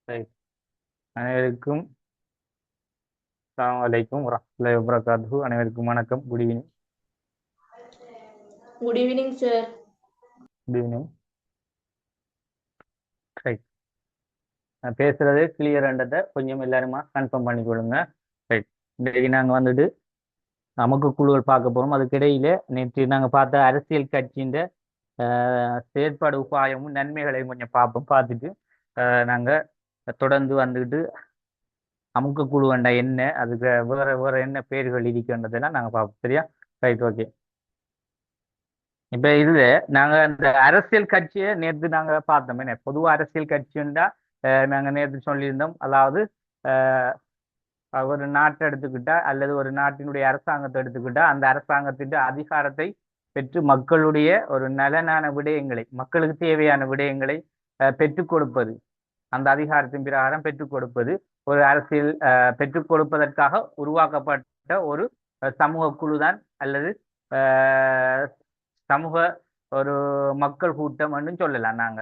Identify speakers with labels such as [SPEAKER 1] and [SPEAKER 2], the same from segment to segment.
[SPEAKER 1] Right. அனைவருக்கும் அஸ்ஸலாமு அலைக்கும் வரஹ்மத்துல்லாஹி வபரகாத்துஹு. அனைவருக்கும் வணக்கம். Good evening.
[SPEAKER 2] Good evening, sir.
[SPEAKER 1] Good evening. Right. நான் பேசுறது கிளியர்ன்றதை கொஞ்சம் எல்லாருமா கன்ஃபார்ம் பண்ணிக்கொள்ளுங்க. ரைட். இன்றைக்கு நாங்கள் வந்துட்டு நமக்கு குழுக்கள் பார்க்க போகிறோம். அதுக்கிடையில நேற்று நாங்கள் பார்த்த அரசியல் கட்சியின் செயற்பாடு உபாயமும் நன்மைகளையும் கொஞ்சம் பார்ப்போம். பார்த்துட்டு நாங்கள் தொடர்ந்து வந்துக்கிட்டு அமுக்க குழு வேண்டா என்ன, அதுக்கு வேற வேற என்ன பேர்கள் இருக்குன்றதெல்லாம் நாங்கள் பார்ப்போம். சரியா? ரைட். ஓகே. இப்ப இதுல நாங்க இந்த அரசியல் கட்சியை நேற்று நாங்க பார்த்தோம். என்ன பொதுவா அரசியல் கட்சின்னா நாங்க நேற்று சொல்லியிருந்தோம். அதாவது அஹ், ஒரு நாட்டை எடுத்துக்கிட்டா அல்லது ஒரு நாட்டினுடைய அரசாங்கத்தை எடுத்துக்கிட்டா அந்த அரசாங்கத்தின் அதிகாரத்தை பெற்று மக்களுடைய ஒரு நலனான விடயங்களை, மக்களுக்கு தேவையான விடயங்களை பெற்றுக் கொடுப்பது, அந்த அதிகாரத்தின் பிரகாரம் பெற்றுக் கொடுப்பது ஒரு அரசியல் பெற்றுக் கொடுப்பதற்காக உருவாக்கப்பட்ட ஒரு சமூக குழுதான் அல்லது அஹ், சமூக ஒரு மக்கள் கூட்டம் சொல்லலாம் நாங்க.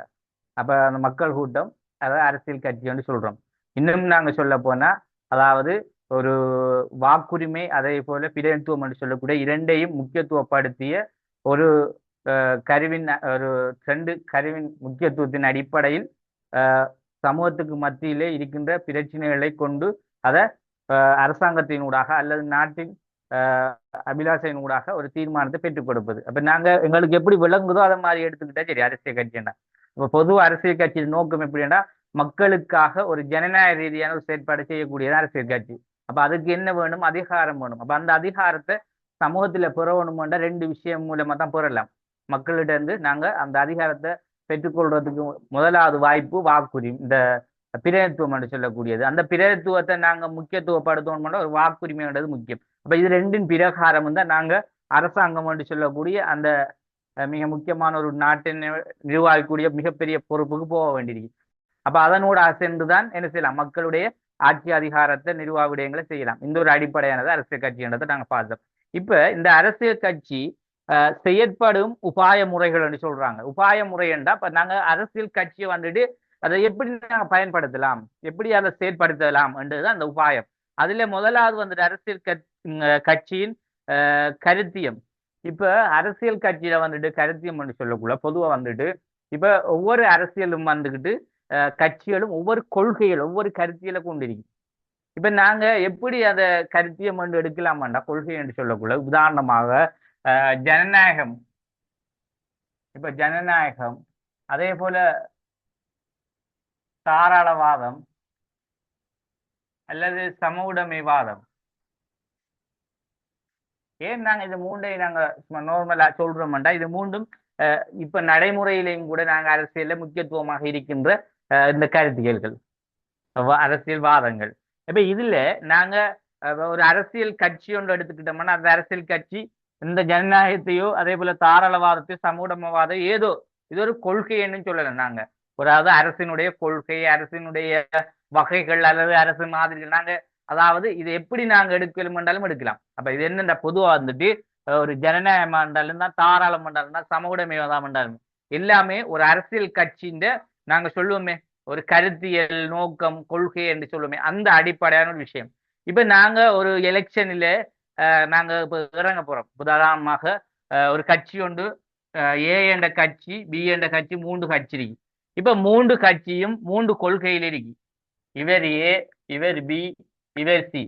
[SPEAKER 1] அப்ப அந்த மக்கள் கூட்டம் அதாவது அரசியல் கட்சி சொல்றோம். இன்னும் நாங்க சொல்ல போனா அதாவது ஒரு வாக்குரிமை அதே போல பிரதிநிதித்துவம் என்று சொல்லக்கூடிய இரண்டையும் முக்கியத்துவப்படுத்திய ஒரு கருவின் ஒரு ரெண்டு கருவின் முக்கியத்துவத்தின் அடிப்படையில் அஹ், சமூகத்துக்கு மத்தியிலே இருக்கின்ற பிரச்சனைகளை கொண்டு அதை அரசாங்கத்தினூடாக அல்லது நாட்டின் அபிலாஷையினூடாக ஒரு தீர்மானத்தை பெற்றுக் கொடுப்பது. அப்ப நாங்க எங்களுக்கு எப்படி விளங்குதோ அதை மாதிரி எடுத்துக்கிட்டா சரி அரசியல் கட்சின்னா. இப்ப பொது அரசியல் கட்சியின் நோக்கம் எப்படின்னா மக்களுக்காக ஒரு ஜனநாயக ரீதியான ஒரு செயற்பாடு செய்யக்கூடியது அரசியல் கட்சி. அப்ப அதுக்கு என்ன வேணும்? அதிகாரம் வேணும். அப்ப அந்த அதிகாரத்தை சமூகத்துல பெறணும்ன்ற ரெண்டு விஷயம் மூலமா தான் பெறலாம். மக்களிட இருந்து நாங்க அந்த அதிகாரத்தை பெற்றுக்கொள்றதுக்கு முதலாவது வாய்ப்பு வாக்குரிமை, இந்த பிரதித்துவம் என்று சொல்லக்கூடியது. அந்த பிரதித்துவத்தை நாங்க முக்கியத்துவப்படுத்தணும்னா ஒரு வாக்குரிமைன்றது முக்கியம். அப்ப இது ரெண்டின் பிரகாரம் தான் நாங்க அரசாங்கம் என்று சொல்லக்கூடிய அந்த மிக முக்கியமான ஒரு நாட்டை நிர்வாகிக்கூடிய மிகப்பெரிய பொறுப்புக்கு போக வேண்டியிருக்கு. அப்ப அதனோட சென்றுதான் என்ன செய்யலாம்? மக்களுடைய ஆட்சி அதிகாரத்தை நிர்வாக விடயங்களை செய்யலாம். இந்த ஒரு அடிப்படையானது அரசியல் கட்சின்றதை நாங்க பார்த்தோம். இப்ப இந்த அரசியல் கட்சி செயற்படும் உபாய முறைகள் என்று சொல்றாங்க. உபாய முறை என்றா இப்ப நாங்க அரசியல் கட்சியை வந்துட்டு அதை எப்படி நாங்க பயன்படுத்தலாம், எப்படி அதை செயற்படுத்தலாம் என்றதுதான் அந்த உபாயம். அதுல முதலாவது வந்துட்டு அரசியல் கட்சியின் கருத்தியம். இப்ப அரசியல் கட்சியில வந்துட்டு கருத்தியம் என்று சொல்லக்குள்ள பொதுவா வந்துட்டு இப்ப ஒவ்வொரு அரசியலும் வந்துகிட்டு கட்சிகளும் ஒவ்வொரு கொள்கைகள் ஒவ்வொரு கருத்தியலை கொண்டிருக்கு. இப்ப நாங்க எப்படி அதை கருத்தியம் என்று எடுக்கலாமாண்டா கொள்கை என்று சொல்லக்குள்ள உதாரணமாக ஜனநாயகம். இப்ப ஜனநாயகம் அதே போல தாராளவாதம் அல்லது சம உடைமைவாதம். ஏன் நாங்க இது மூண்டையும் நாங்க நார்மலா சொல்றோம்டா இது மூண்டும் இப்ப நடைமுறையிலையும் கூட நாங்க அரசியல்ல முக்கியத்துவமாக இருக்கின்ற இந்த கருத்தியல்கள் அரசியல்வாதங்கள். இப்ப இதுல நாங்க ஒரு அரசியல் கட்சி ஒன்று எடுத்துக்கிட்டோம்னா அந்த அரசியல் கட்சி இந்த ஜனநாயகத்தையோ அதே போல தாராளவாதத்தையோ சமூகவாதம் ஏதோ இது ஒரு கொள்கைன்னு சொல்லலாம் நாங்க. அதாவது அரசினுடைய கொள்கை, அரசினுடைய வகைகள் அல்லது அரசு மாதிரிகள் நாங்க அதாவது இது எப்படி நாங்க எடுக்கலும் எடுக்கலாம். அப்ப இது என்னென்ன பொதுவா வந்துட்டு ஒரு ஜனநாயகமா இருந்தாலும் தான், தாராளம் இருந்தாலும் தான், சமூகமைவாதம் இருந்தாலும் எல்லாமே ஒரு அரசியல் கட்சியின் நாங்க சொல்லுவோமே ஒரு கருத்தியல் நோக்கம் கொள்கை என்று சொல்லுவோமே அந்த அடிப்படையான ஒரு விஷயம். இப்ப நாங்க ஒரு எலெக்ஷனில நாங்க இப்ப இறங்க போறோம். உதாரணமாக ஒரு கட்சி ஒன்று ஏ என்ற கட்சி, பி என்ற கட்சி, மூன்று கட்சி இருக்கு. இப்ப மூன்று கட்சியும் மூன்று கொள்கையில் இருக்கு. இவர் ஏ, இவர் பி, இவர் சி.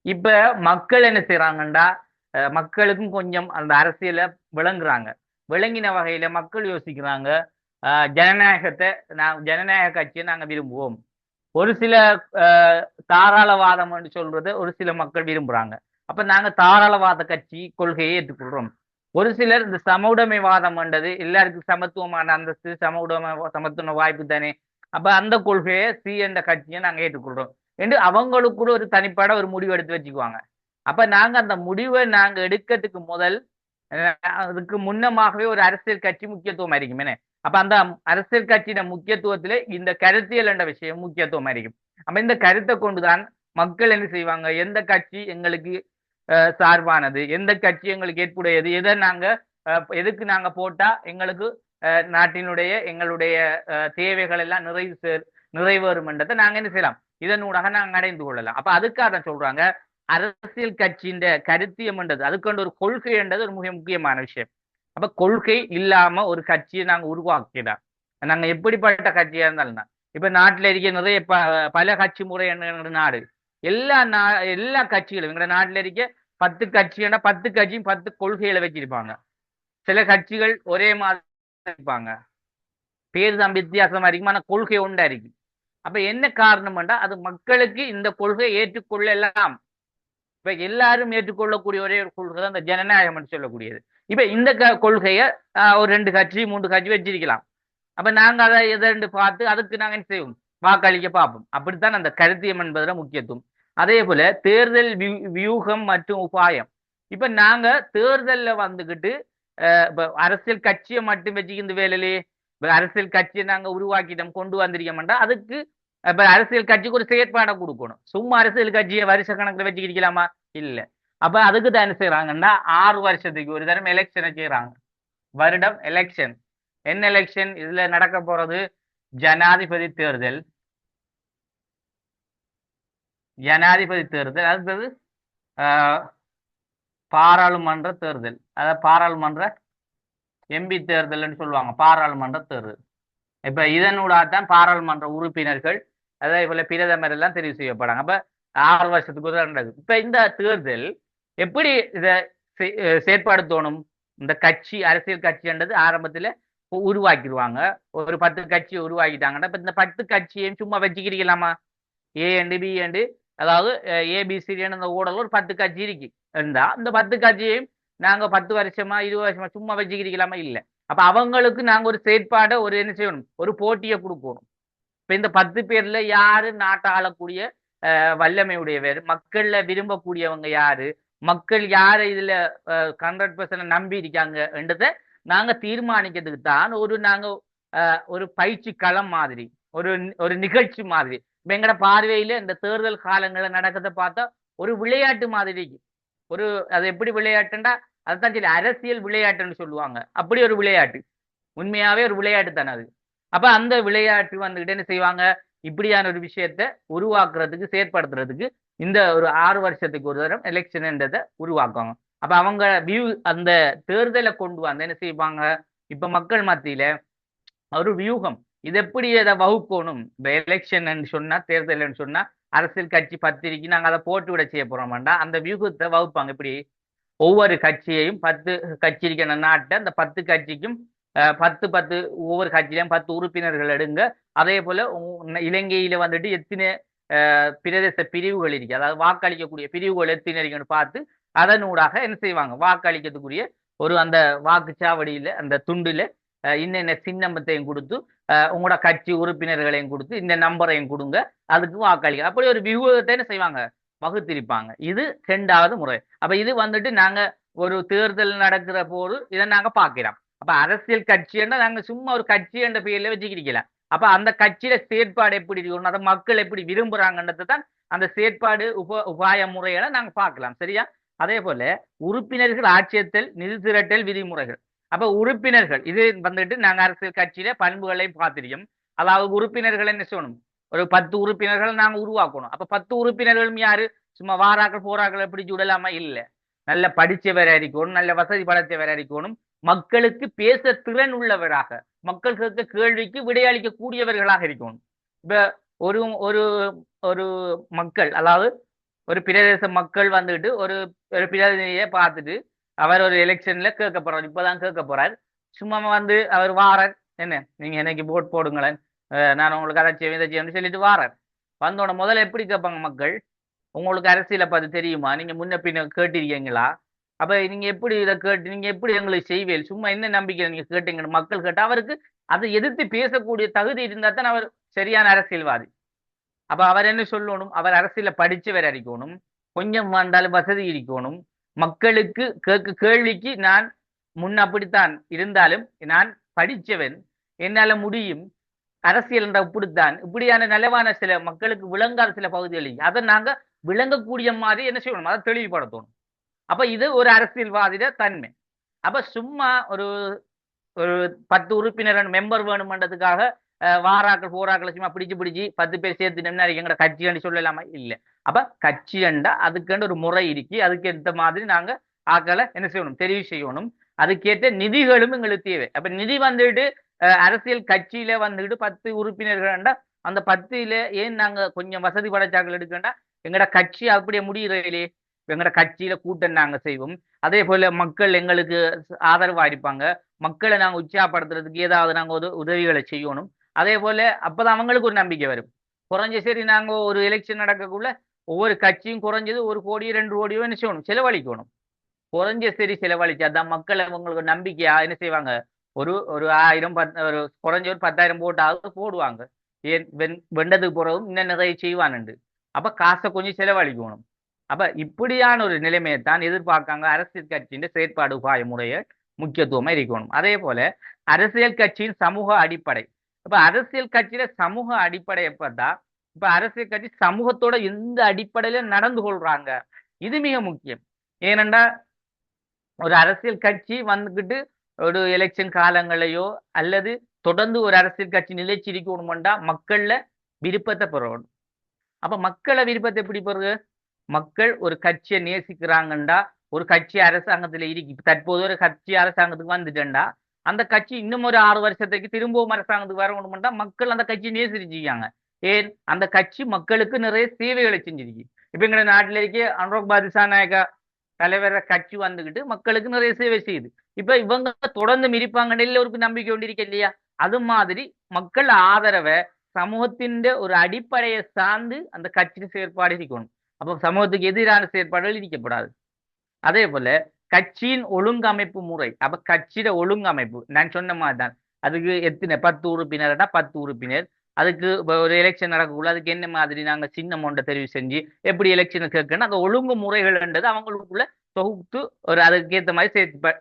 [SPEAKER 1] இப்ப மக்கள் என்ன செய்யறாங்கண்டா மக்களுக்கும் கொஞ்சம் அந்த அரசியல விளங்குறாங்க. விளங்கின வகையில மக்கள் யோசிக்கிறாங்க ஜனநாயகத்தை ஜனநாயக கட்சியை நாங்க விரும்புவோம். ஒரு சில தாராளவாதம் சொல்றது ஒரு சில மக்கள் விரும்புறாங்க. அப்ப நாங்க தாராளவாத கட்சி கொள்கையை ஏற்றுக்கொள்றோம். ஒரு சிலர் இந்த சம உடைமைவாதம் என்றது எல்லாருக்கும் சமத்துவமான அந்தஸ்து, சமத்துவ வாய்ப்பு தானே, அப்ப அந்த கொள்கையை சி என்ற கட்சியை நாங்க ஏற்றுக்கொள்றோம் என்று அவங்களுக்கு கூட ஒரு தனிப்பட ஒரு முடிவு எடுத்து வச்சுக்குவாங்க. அப்ப நாங்க அந்த முடிவை நாங்க எடுக்கிறதுக்கு முதல் அதுக்கு முன்னமாகவே ஒரு அரசியல் கட்சி முக்கியத்துவம் இருக்குமே. அப்ப அந்த அரசியல் கட்சியின முக்கியத்துவத்திலே இந்த கருத்தியல் என்ற விஷயம் முக்கியத்துவம் இருக்கும். அப்ப இந்த கருத்தை கொண்டுதான் மக்கள் என்ன செய்வாங்க, எந்த கட்சி எங்களுக்கு சார்பானது, எந்த கட்சி எங்களுக்கு ஏற்புடையது, எதை நாங்க எதுக்கு நாங்க போட்டா எங்களுக்கு நாட்டினுடைய எங்களுடைய தேவைகள் எல்லாம் நிறைவேறும் என்றதை நாங்க என்ன செய்யலாம், இதனூடாக நாங்க அடைந்து கொள்ளலாம். அப்ப அதுக்காக தான் சொல்றாங்க அரசியல் கட்சியின் கருத்தியம் என்றது அதுக்கு ஒரு கொள்கை என்றது ஒரு மிக முக்கியமான விஷயம். அப்ப கொள்கை இல்லாம ஒரு கட்சியை நாங்க உருவாக்கிடலாம். நாங்க எப்படிப்பட்ட கட்சியா இருந்தாலும் தான். இப்ப நாட்டுல இருக்க நிறைய பல கட்சி முறை என்ற நாடு, எல்லா கட்சிகளும் எங்க நாட்டுல இருக்க 10 கட்சின்னா 10 கட்சியும் 10 கொள்கைகளை வச்சிருப்பாங்க. சில கட்சிகள் ஒரே மாதிரி இருப்பாங்க, பேர் தான் வித்தியாசமா இருக்கும், ஆனா கொள்கை ஒன்றா இருக்கு. அப்ப என்ன காரணம்டா அது மக்களுக்கு இந்த கொள்கையை ஏற்றுக்கொள்ளலாம். இப்ப எல்லாரும் ஏற்றுக்கொள்ளக்கூடிய ஒரே ஒரு கொள்கை தான் இந்த ஜனநாயகம் சொல்லக்கூடியது. இப்ப இந்த கொள்கைய ஒரு 2 கட்சி 3 கட்சி வச்சிருக்கலாம். அப்ப நாங்க அதை எதென்று பார்த்து அதுக்கு நாங்க என்ன செய்வோம், வாக்களிக்க பார்ப்போம். அப்படித்தான் அந்த கருத்தியம் என்பதுல முக்கியத்துவம். அதே போல தேர்தல் வியூகம் மற்றும் உபாயம். இப்ப நாங்க தேர்தல்ல வந்துகிட்டு இப்ப அரசியல் கட்சியை மட்டும் வச்சுக்கிந்த வேலையிலேயே இப்ப அரசியல் கட்சியை நாங்க உருவாக்கிட்டோம் கொண்டு வந்திருக்கோம்டா அதுக்கு இப்ப அரசியல் கட்சிக்கு ஒரு செயற்பாடை கொடுக்கணும். சும்மா அரசியல் கட்சியை வருஷ கணக்குல வச்சுக்கிக்கலாமா? இல்ல. அப்ப அதுக்கு தான் என்ன செய்யறாங்கன்னா 6 வருஷத்துக்கு ஒரு தரம் எலெக்ஷனை செய்யறாங்க. வருடம் எலெக்ஷன். என்ன எலெக்ஷன் இதுல நடக்க போறது? ஜனாதிபதி தேர்தல், ஜனாதிபதி தேர்தல், அடுத்தது பாராளுமன்ற தேர்தல், அதாவது பாராளுமன்ற எம்பி தேர்தல்னு சொல்லுவாங்க, பாராளுமன்ற தேர்தல். இப்ப இதனூடாகத்தான் பாராளுமன்ற உறுப்பினர்கள் அதே போல பிரதமர் எல்லாம் தெரிவு செய்யப்படாங்க. அப்ப 6 வருஷத்துக்கு ஒரு நடக்குது. இப்ப இந்த தேர்தல் எப்படி இதை செயற்படுத்தணும்? இந்த கட்சி அரசியல் கட்சின்றது ஆரம்பத்துல உருவாக்கிடுவாங்க. ஒரு 10 கட்சியை உருவாக்கிட்டாங்கன்னா இப்ப இந்த 10 கட்சியையும் சும்மா வச்சுக்கிறீங்களாமா? ஏ அண்டு பி அண்டு அதாவது ஏபிசிடி அந்த ஊடகம் ஒரு 10 கட்சி இருக்கு இருந்தா இந்த 10 கட்சியையும் நாங்க 10 வருஷமா 20 வருஷமா சும்மா வச்சுக்கிறீங்களாமா? இல்ல. அப்ப அவங்களுக்கு நாங்க ஒரு செயற்பாடை ஒரு என்ன செய்யணும், ஒரு போட்டியை கொடுக்கணும். இப்ப இந்த 10 பேர்ல யாரு நாட்டை ஆளக்கூடிய வல்லமையுடையவர், மக்கள்ல விரும்பக்கூடியவங்க யாரு, மக்கள் யாரை இதுல 100% நம்பி இருக்காங்க என்றதை நாங்க தீர்மானிக்கிறதுக்கு தான் நாங்க ஒரு பயிற்சி களம் மாதிரி ஒரு ஒரு நிகழ்ச்சி மாதிரி. இப்ப எங்கட பார்வையில இந்த தேர்தல் காலங்களை நடக்கிறத பார்த்தா ஒரு விளையாட்டு மாதிரி. ஒரு அது எப்படி விளையாட்டுண்டா அதுதான் சரி அரசியல் விளையாட்டுன்னு சொல்லுவாங்க. அப்படி ஒரு விளையாட்டு, உண்மையாவே ஒரு விளையாட்டு தானே அது. அப்ப அந்த விளையாட்டு வந்துகிட்டு என்ன செய்வாங்க, இப்படியான ஒரு விஷயத்த உருவாக்குறதுக்கு செயற்படுத்துறதுக்கு இந்த ஒரு 6 வருஷத்துக்கு ஒரு தரம் எலெக்ஷன்ன்றதை உருவாக்குவாங்க. அப்ப அவங்க அந்த தேர்தலை கொண்டு வந்து என்ன செய்வாங்க, இப்ப மக்கள் மத்தியில ஒரு வியூகம் இது எப்படி அதை வகுக்கணும். இந்த எலெக்ஷன் சொன்னா தேர்தல் சொன்னா அரசியல் கட்சி பத்திரிக்கை நாங்க அதை போட்டு விட செய்ய போறோம்டா அந்த வியூகத்தை வகுப்பாங்க. இப்படி ஒவ்வொரு கட்சியையும் 10 கட்சி இருக்கிற நாட்டை அந்த 10 கட்சிக்கும் 10 ஒவ்வொரு கட்சியிலையும் 10 உறுப்பினர்கள் எடுங்க. அதே போல இலங்கையில வந்துட்டு எத்தனை பிரதேச பிரிவுகள் இருக்கு, அதாவது வாக்களிக்கக்கூடிய பிரிவுகள் எத்தனை இருக்குன்னு பார்த்து அதனூடாக என்ன செய்வாங்க, வாக்களிக்கிறதுக்குரிய ஒரு அந்த வாக்குச்சாவடியில அந்த துண்டுல இன்னென்ன சின்னத்தையும் கொடுத்து உங்களோட கட்சி உறுப்பினர்களையும் கொடுத்து இந்த நம்பரையும் கொடுங்க, அதுக்கு வாக்களிக்க. அப்படி ஒரு வியூகத்தை என்ன செய்வாங்க, வகுத்திருப்பாங்க. இது 2வது முறை. அப்ப இது வந்துட்டு நாங்க ஒரு தேர்தல் நடக்கிற போது இதை நாங்க பாக்கிறோம். அப்ப அரசியல் கட்சின்னா நாங்க சும்மா ஒரு கட்சி என்ற பெயர்ல வச்சுக்கிறீங்களா? அப்ப அந்த கட்சியில செயற்பாடு எப்படி இருக்கணும், அதை மக்கள் எப்படி விரும்புறாங்கன்றது தான் அந்த செயற்பாடு உபாய முறைகளை நாங்க பார்க்கலாம். சரியா? அதே போல உறுப்பினர்கள் ஆட்சியத்தல் நிதி திரட்டல் விதிமுறைகள். அப்ப உறுப்பினர்கள் இது வந்துட்டு நாங்க அரசியல் கட்சியில பண்புகளை பார்த்திருக்கோம். அதாவது உறுப்பினர்கள் என்ன செய்யணும், ஒரு 10 உறுப்பினர்கள் நாங்க உருவாக்கணும். அப்ப 10 உறுப்பினர்களும் யாரு, சும்மா வாராக்கள் போராக்கள் எப்படி சுடலாமா? இல்ல. நல்ல படிச்சவரை அறிக்கணும், நல்ல வசதி படைத்தவரை அறிக்கணும், மக்களுக்கு பேச திறன் உள்ளவராக, மக்கள் கேட்க கேள்விக்கு விடையளிக்க கூடியவர்களாக இருக்கணும். இப்ப ஒரு ஒரு ஒரு மக்கள், அதாவது ஒரு பிரதேச மக்கள் வந்துட்டு ஒரு பிரதிநிதியை பார்த்துட்டு அவர் ஒரு எலெக்ஷன்ல கேட்க போறார், இப்பதான் கேட்க போறார். சும்மா வந்து அவர் வாரர், என்ன நீங்க எனக்கு போட் போடுங்களேன், நான் உங்களுக்கு அதை செய்வேன் இதை செய்யணும்னு சொல்லிட்டு வாரர். வந்தோட முதல்ல எப்படி கேட்பாங்க மக்கள், உங்களுக்கு அரசியலை பார்த்து தெரியுமா, நீங்க முன்ன பின்ன கேட்டிருக்கீங்களா, அப்ப நீங்க எப்படி இதை கேட்டு நீங்க எப்படி எங்களுக்கு செய்வீர்கள், சும்மா என்ன நம்பிக்கை நீங்க கேட்டீங்கன்னு மக்கள் கேட்டா அவருக்கு அதை எதிர்த்து பேசக்கூடிய தகுதி இருந்தா தான் அவர் சரியான அரசியல்வாதி. அப்ப அவர் என்ன சொல்லணும், அவர் அரசியல படிச்சவர் அறிக்கணும், கொஞ்சம் வந்தாலும் வசதி இருக்கணும், மக்களுக்கு கேள்விக்கு நான் முன் அப்படித்தான் இருந்தாலும் நான் படிச்சவன், என்னால முடியும், அரசியல் என்ற இப்படித்தான், இப்படியான நலவான சில மக்களுக்கு விளங்காத சில பகுதிகளில் அதை நாங்க விளங்கக்கூடிய மாதிரி என்ன செய்யணும், அதை தெளிவுபடுத்தணும். அப்ப இது ஒரு அரசியல்வாதிட தன்மை. அப்ப சும்மா ஒரு ஒரு 10 உறுப்பினர் மெம்பர் வேணும்ன்றதுக்காக வாராக்கள் போராக்கள் சும்மா பிடிச்சு பிடிச்சு 10 பேர் சேர்த்துட்டோம்னா எங்கட கட்சின்னு சொல்லலாமா இல்ல. அப்ப கட்சி என்றா அதுக்குன்னு ஒரு முறை இருக்கு. அதுக்கு ஏற்ற மாதிரி நாங்க ஆக்களை என்ன செய்யணும், தெரிவு செய்யணும். அதுக்கேற்ற நிதிகளும் எங்களுக்கு தேவை. அப்ப நிதி வந்துட்டு அரசியல் கட்சியில வந்துட்டு 10 உறுப்பினர்கள்டா அந்த 10ல ஏன் நாங்க கொஞ்சம் வசதி படைச்சாக்கள் எடுக்கண்டா எங்கட கட்சி அப்படியே முடிகிறீங்களே. எங்கட கட்சியில கூட்டம் நாங்க செய்வோம். அதே போல மக்கள் எங்களுக்கு ஆதரவா இருப்பாங்க. மக்களை நாங்க உற்சாகப்படுத்துறதுக்கு ஏதாவது நாங்க உதவிகளை செய்யணும். அதே போல அப்பதான் அவங்களுக்கு ஒரு நம்பிக்கை வரும். குறைஞ்ச சரி நாங்க ஒரு எலெக்ஷன் நடக்கக்குள்ள ஒவ்வொரு கட்சியும் குறைஞ்சது 1 கோடி 2 கோடியோ என்ன செய்யணும், செலவழிக்கணும். குறைஞ்ச சரி செலவழிச்சாதான் மக்கள் அவங்களுக்கு நம்பிக்கையா என்ன செய்வாங்க, ஒரு ஒரு 1000 ஒரு குறைஞ்ச ஒரு 10,000 போட்டாவது போடுவாங்க. ஏன் வெண்டதுக்கு போறவும் இன்னும் நிறைய செய்வானுண்டு. அப்ப காசை கொஞ்சம் செலவழிக்கணும். அப்ப இப்படியான ஒரு நிலைமையை தான் எதிர்பார்க்காங்க. அரசியல் கட்சியின் செயற்பாடு உபாய முறைய முக்கியத்துவமா இருக்கணும். அதே போல அரசியல் கட்சியின் சமூக அடிப்படை. இப்ப அரசியல் கட்சியில சமூக அடிப்படை எப்பதான் இப்ப அரசியல் கட்சி சமூகத்தோட எந்த அடிப்படையில நடந்து கொள்றாங்க, இது மிக முக்கியம். ஏனென்றா ஒரு அரசியல் கட்சி வந்துகிட்டு ஒரு எலெக்ஷன் காலங்களையோ அல்லது தொடர்ந்து ஒரு அரசியல் கட்சி நிலைச்சிருக்கணும்டா மக்கள்ல விருப்பத்தை பெறணும். அப்ப மக்கள விருப்பத்தை எப்படி பெறுது, மக்கள் ஒரு கட்சியை நேசிக்கிறாங்கண்டா, ஒரு கட்சி அரசாங்கத்துல இருக்கு, தற்போது ஒரு கட்சி அரசாங்கத்துக்கு வந்துட்டேன்டா அந்த கட்சி இன்னும் ஒரு 6 வருஷத்துக்கு திரும்பவும் அரசாங்கத்துக்கு வரணும்டா மக்கள் அந்த கட்சியை நேசிச்சிருக்காங்க. ஏன், அந்த கட்சி மக்களுக்கு நிறைய சேவைகளை செஞ்சிருக்கு. இப்ப எங்க நாட்டில இருக்க அனுரோக் பாதிசா நாயகா தலைவர கட்சி வந்துகிட்டு மக்களுக்கு நிறைய சேவை செய்யுது. இப்ப இவங்க தொடர்ந்து மிதிப்பாங்கன்னு எல்லோருக்கும் நம்பிக்கை கொண்டிருக்க இல்லையா. அது மாதிரி மக்கள் ஆதரவை சமூகத்தின் ஒரு அடிப்படையை சார்ந்து அந்த கட்சியின் செயற்பாடு இருக்கணும். அப்ப சமூகத்துக்கு எதிரான செயற்பாடுகள் இருக்கப்படாது. அதே போல கட்சியின் ஒழுங்கமைப்பு முறை. அப்ப கட்சியில ஒழுங்கமைப்பு நான் சொன்ன மாதிரி தான். அதுக்கு எத்தனை 10 உறுப்பினர்னா 10 உறுப்பினர். அதுக்கு ஒரு எலெக்ஷன் நடக்கக்குள்ள அதுக்கு என்ன மாதிரி நாங்க சின்னம் ஒன்றை தெரிவு செஞ்சு எப்படி எலெக்ஷன் கேட்கணும் அந்த ஒழுங்கு முறைகள்ன்றது அவங்களுக்குள்ள தொகுத்து ஒரு அதுக்கேற்ற மாதிரி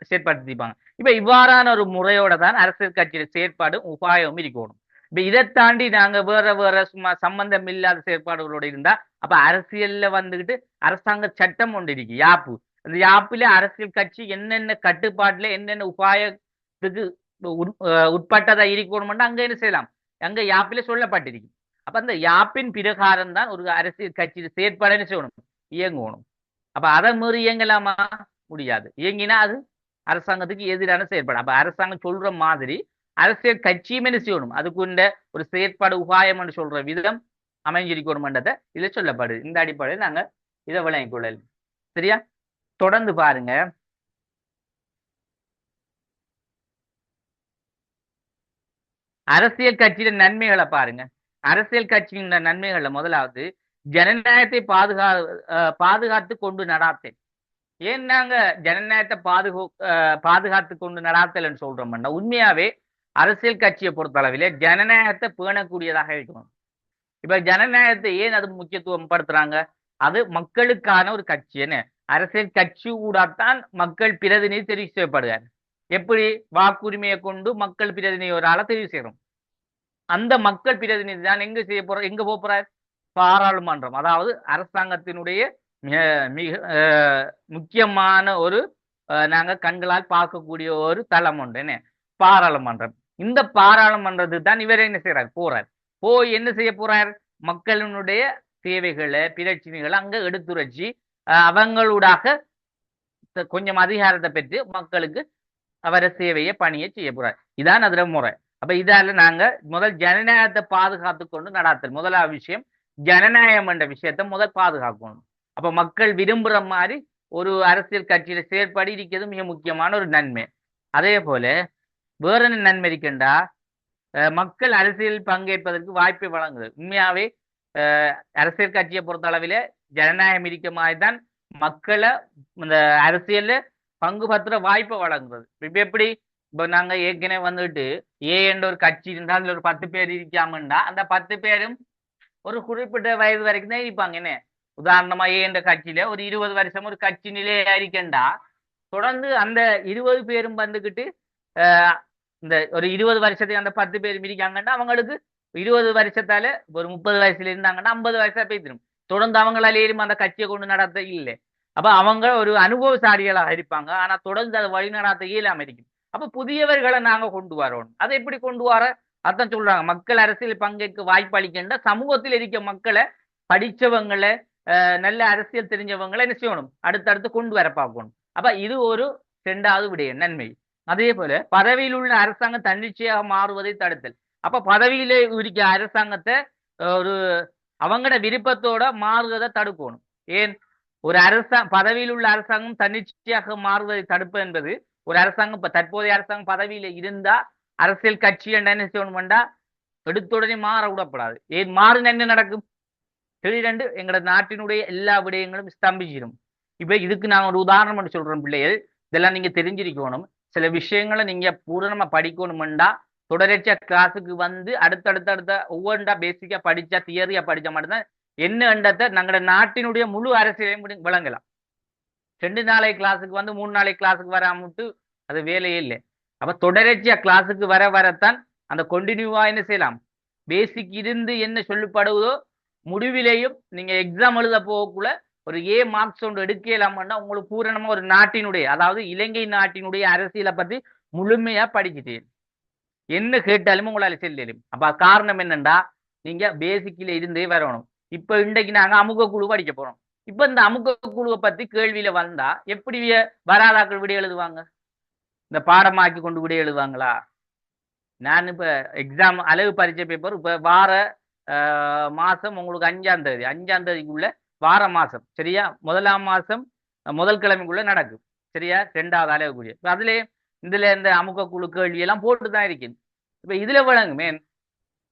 [SPEAKER 1] செயற்படுத்திப்பாங்க. இப்ப இவ்வாறான ஒரு முறையோட தான் அரசியல் கட்சியில செயற்பாடு உபாயம் இருக்கணும். இப்ப இதை தாண்டி நாங்க வேற வேற சும்மா சம்பந்தம் இல்லாத செயற்பாடுகளோட இருந்தா அப்ப அரசியல்ல வந்துகிட்டு அரசாங்க சட்டம் ஒன்று இருக்கு, யாப்பு. அந்த யாப்பில அரசியல் கட்சி என்னென்ன கட்டுப்பாட்டுல என்னென்ன உபாயத்துக்கு உட்பட்டதா இருக்கணும்னா அங்க என்ன செய்யலாம், அங்க யாப்பில சொல்லப்பட்டிருக்கு. அப்ப அந்த யாப்பின் பிரகாரம் தான் ஒரு அரசியல் கட்சி செயற்பாடு என்ன செய்யணும், இயங்கணும். அப்ப அதை மீறி இயங்கலாமா, முடியாது. இயங்கினா அது அரசாங்கத்துக்கு எதிரான செயற்பாடு. அப்ப அரசாங்கம் சொல்ற மாதிரி அரசியல் கட்சியும் என்ன செய்யணும், அதுக்குண்ட ஒரு செயற்பாடு உபாயம் சொல்ற விதம் அமைஞ்சிருக்கணும்ன்றதை இதுல சொல்லப்படுது. இந்த அடிப்படையில் நாங்க இதை விளங்கிக் கொள்ளல். சரியா, தொடர்ந்து பாருங்க. அரசியல் கட்சியின் நன்மைகளை பாருங்க. அரசியல் கட்சியின் நன்மைகள்ல முதலாவது ஜனநாயகத்தை பாதுகாத்து கொண்டு நடாத்தல். ஏன் நாங்க ஜனநாயகத்தை பாதுகாத்து கொண்டு நடாத்தல்னு சொல்றோம்னா உண்மையாவே அரசியல் கட்சியை பொறுத்தளவிலே ஜனநாயகத்தை பேணக்கூடியதாக இருக்கணும். இப்ப ஜனநாயகத்தை ஏன் அது முக்கியத்துவம் படுத்துறாங்க, அது மக்களுக்கான ஒரு கட்சி. என்ன, அரசியல் கட்சி ஊடாத்தான் மக்கள் பிரதிநிதி தெரிவு செய்யப்படுகிறார். எப்படி, வாக்குரிமையை கொண்டு மக்கள் பிரதிநிதி ஒரு ஆளை தெரிவு செய்யறோம். அந்த மக்கள் பிரதிநிதி தான் எங்க செய்ய போற, எங்க போறார், பாராளுமன்றம். அதாவது அரசாங்கத்தினுடைய மிக முக்கியமான ஒரு நாங்க கண்களால் பார்க்கக்கூடிய ஒரு தளம் உண்டு, என்ன, பாராளுமன்றம். இந்த பாராளுமன்றத்துக்கு தான் இவர் என்ன செய்யறார், போறார். போய் என்ன செய்ய போறார், மக்களினுடைய தேவைகளை பிரச்சனைகளை அங்க எடுத்துரைச்சி அவங்களூடாக கொஞ்சம் அதிகாரத்தை பெற்று மக்களுக்கு அவரை சேவையை பணியை செய்ய போறார். இதான் அதுல முறை. அப்ப இதால நாங்க முதல் ஜனநாயகத்தை பாதுகாத்து கொண்டு நடாத்தல். முதலாவது விஷயம் ஜனநாயகம் என்ற விஷயத்தை முதல் பாதுகாக்கணும். அப்ப மக்கள் விரும்புற மாதிரி ஒரு அரசியல் கட்சியில செயற்படி இருக்கிறது மிக முக்கியமான ஒரு நன்மை. அதே போல வேற என்ன நன்மை இருக்கின்றா, மக்கள் அரசியல் பங்கேற்பதற்கு வாய்ப்பை வழங்குது. உண்மையாவே அரசியல் கட்சியை பொறுத்த அளவில ஜனநாயகம் இருக்க மாதிரி தான் மக்களை இந்த அரசியல்ல பங்கு பத்திர வாய்ப்பை வழங்குறது. இப்ப எப்படி, இப்ப நாங்க ஏற்கனவே வந்துட்டு ஏ என்ற ஒரு கட்சி இருந்தால் அதுல ஒரு 10 பேர் இருக்காமண்டா அந்த 10 பேரும் ஒரு குறிப்பிட்ட வயது வரைக்கும் தான் இருப்பாங்க. என்ன, உதாரணமா ஏ என்ற கட்சியில ஒரு 20 வருஷம் ஒரு கட்சி நிலையா இருக்கேன்டா தொடர்ந்து அந்த 20 பேரும் வந்துகிட்டு இந்த ஒரு 20 வருஷத்துக்கு அந்த 10 பேரும் இருக்காங்கன்னா அவங்களுக்கு 20 வருஷத்தால ஒரு 30 வயசுல இருந்தாங்கன்னா 50 வயசா போய்த்திரும். தொடர்ந்து அவங்களால ஏறும் அந்த கட்சியை கொண்டு நடத்த இல்லை. அப்ப அவங்க ஒரு அனுபவசாலிகளாக இருப்பாங்க, ஆனா தொடர்ந்து அதை வழி நடாத்த இயலாம இருக்கும். அப்ப புதியவர்களை நாங்க கொண்டு வரணும். அதை எப்படி கொண்டு வர, அதான் சொல்றாங்க மக்கள் அரசியல் பங்கேற்க வாய்ப்பு அளிக்கின்ற சமூகத்தில் இருக்க மக்களை படிச்சவங்களை நல்ல அரசியல் தெரிஞ்சவங்களை என்ன செய்யணும் அடுத்தடுத்து கொண்டு வர பார்க்கணும். அப்ப இது ஒரு இரண்டாவது விடயம் நன்மை. அதே போல பதவியில் உள்ள அரசாங்கம் தன்னிச்சையாக மாறுவதை தடுத்தல். அப்ப பதவியிலே இருக்க அரசாங்கத்தை ஒரு அவங்களோட விருப்பத்தோட மாறுவதை தடுக்கணும். ஏன் ஒரு பதவியில் உள்ள அரசாங்கம் தன்னிச்சையாக மாறுவதை தடுப்பு என்பது ஒரு அரசாங்கம் இப்ப தற்போதைய அரசாங்கம் பதவியில இருந்தா அரசியல் கட்சி என்ன செய்யணும்டா எடுத்த உடனே மாற விடப்படாது. ஏன் மாறுன என்ன நடக்கும்? திடீரென்று எங்களோட நாட்டினுடைய எல்லா விடயங்களும் ஸ்தம்பிச்சிடும். இப்ப இதுக்கு நான் ஒரு உதாரணம் சொல்றேன் பிள்ளைகள், இதெல்லாம் நீங்க தெரிஞ்சிருக்கணும். சில விஷயங்களை நீங்க பூரணமா படிக்கணும்டா தொடர்ச்சியா கிளாஸுக்கு வந்து அடுத்தடுத்த ஒவ்வொன்றா பேசிக்கா படிச்சா தியரியா படிச்சா மட்டும்தான் என்னன்றதை நாங்களோட நாட்டினுடைய முழு அரசியலையும் விளங்கலாம். 2 நாளை கிளாஸுக்கு வந்து 3 நாளை கிளாஸுக்கு வராமட்டு அது வேலையே இல்லை. அப்ப தொடர்ச்சியா கிளாஸுக்கு வரத்தான் அந்த கொண்டினியூவா என்ன செய்யலாம், பேசிக் இருந்து என்ன சொல்லப்படுவதோ முடிவிலேயும் நீங்க எக்ஸாம் எழுத போகக்குள்ள ஒரு மார்க்ஸ் ஒன்று எடுக்கலாம்னா உங்களுக்கு பூரணமா ஒரு நாட்டினுடைய அதாவது இலங்கை நாட்டினுடைய அரசியலை பத்தி முழுமையா படிச்சுட்டேன் என்ன கேட்டாலும் உங்களால செல்லும். அப்ப காரணம் என்னண்டா நீங்க பேசிக்ல இருந்தே வரணும். இப்ப இன்றைக்கு நாங்க அமுக குழு படிக்க போறோம். இப்ப இந்த அமுக குழுவை பத்தி கேள்வியில வந்தா எப்படி வராதாக்கள் விட எழுதுவாங்க? இந்த பாடமாக்கி கொண்டு விட எழுதுவாங்களா? நான் இப்ப எக்ஸாம் அளவு பரீட்சை பேப்பர் இப்ப வார மாசம் உங்களுக்கு 5ஆம் தேதிக்குள்ள வார மாசம் சரியா, முதலாம் மாசம் முதல் கிழமைக்குள்ள நடக்கும் சரியா, 2வது அளவுக்குரிய அதுல இந்த அமுக குழு கேள்வி எல்லாம் போட்டுதான் இருக்கேன். இப்ப இதுல விளங்குமே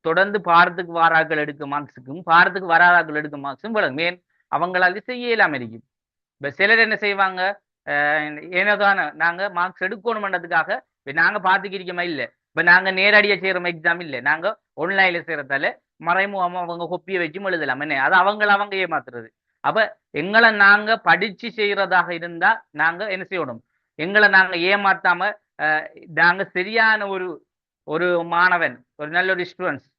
[SPEAKER 1] தொடர்ந்து பாடத்துக்கு வாராக்கள் எடுக்க மார்க்ஸுக்கும் பாடத்துக்கு வராதாக்கள் எடுக்க மார்க்ஸும் விளங்குமே அவங்களால செய்யலாம் இருக்கும். இப்ப சிலர் என்ன செய்வாங்க, ஏனோதான நாங்க மார்க்ஸ் எடுக்கணும்ன்றதுக்காக நாங்க பாத்துக்கிறிக்கமா இல்லை. இப்ப நாங்க நேரடியா செய்யறோம் எக்ஸாம் இல்லை, நாங்க ஆன்லைன்ல செய்யறதால மறைமுகமா அவங்க கொப்பியை வச்சும் எழுதலாம். என்ன அது அவங்க ஏமாத்துறது. அப்ப எங்களை நாங்க படிச்சு செய்யறதாக இருந்தா நாங்க என்ன செய்யணும், எங்களை நாங்க ஏமாத்தாம நாங்க சரியான ஒரு மாணவன் ஒரு நல்ல ஒரு ஸ்டூடெண்ட்ஸ்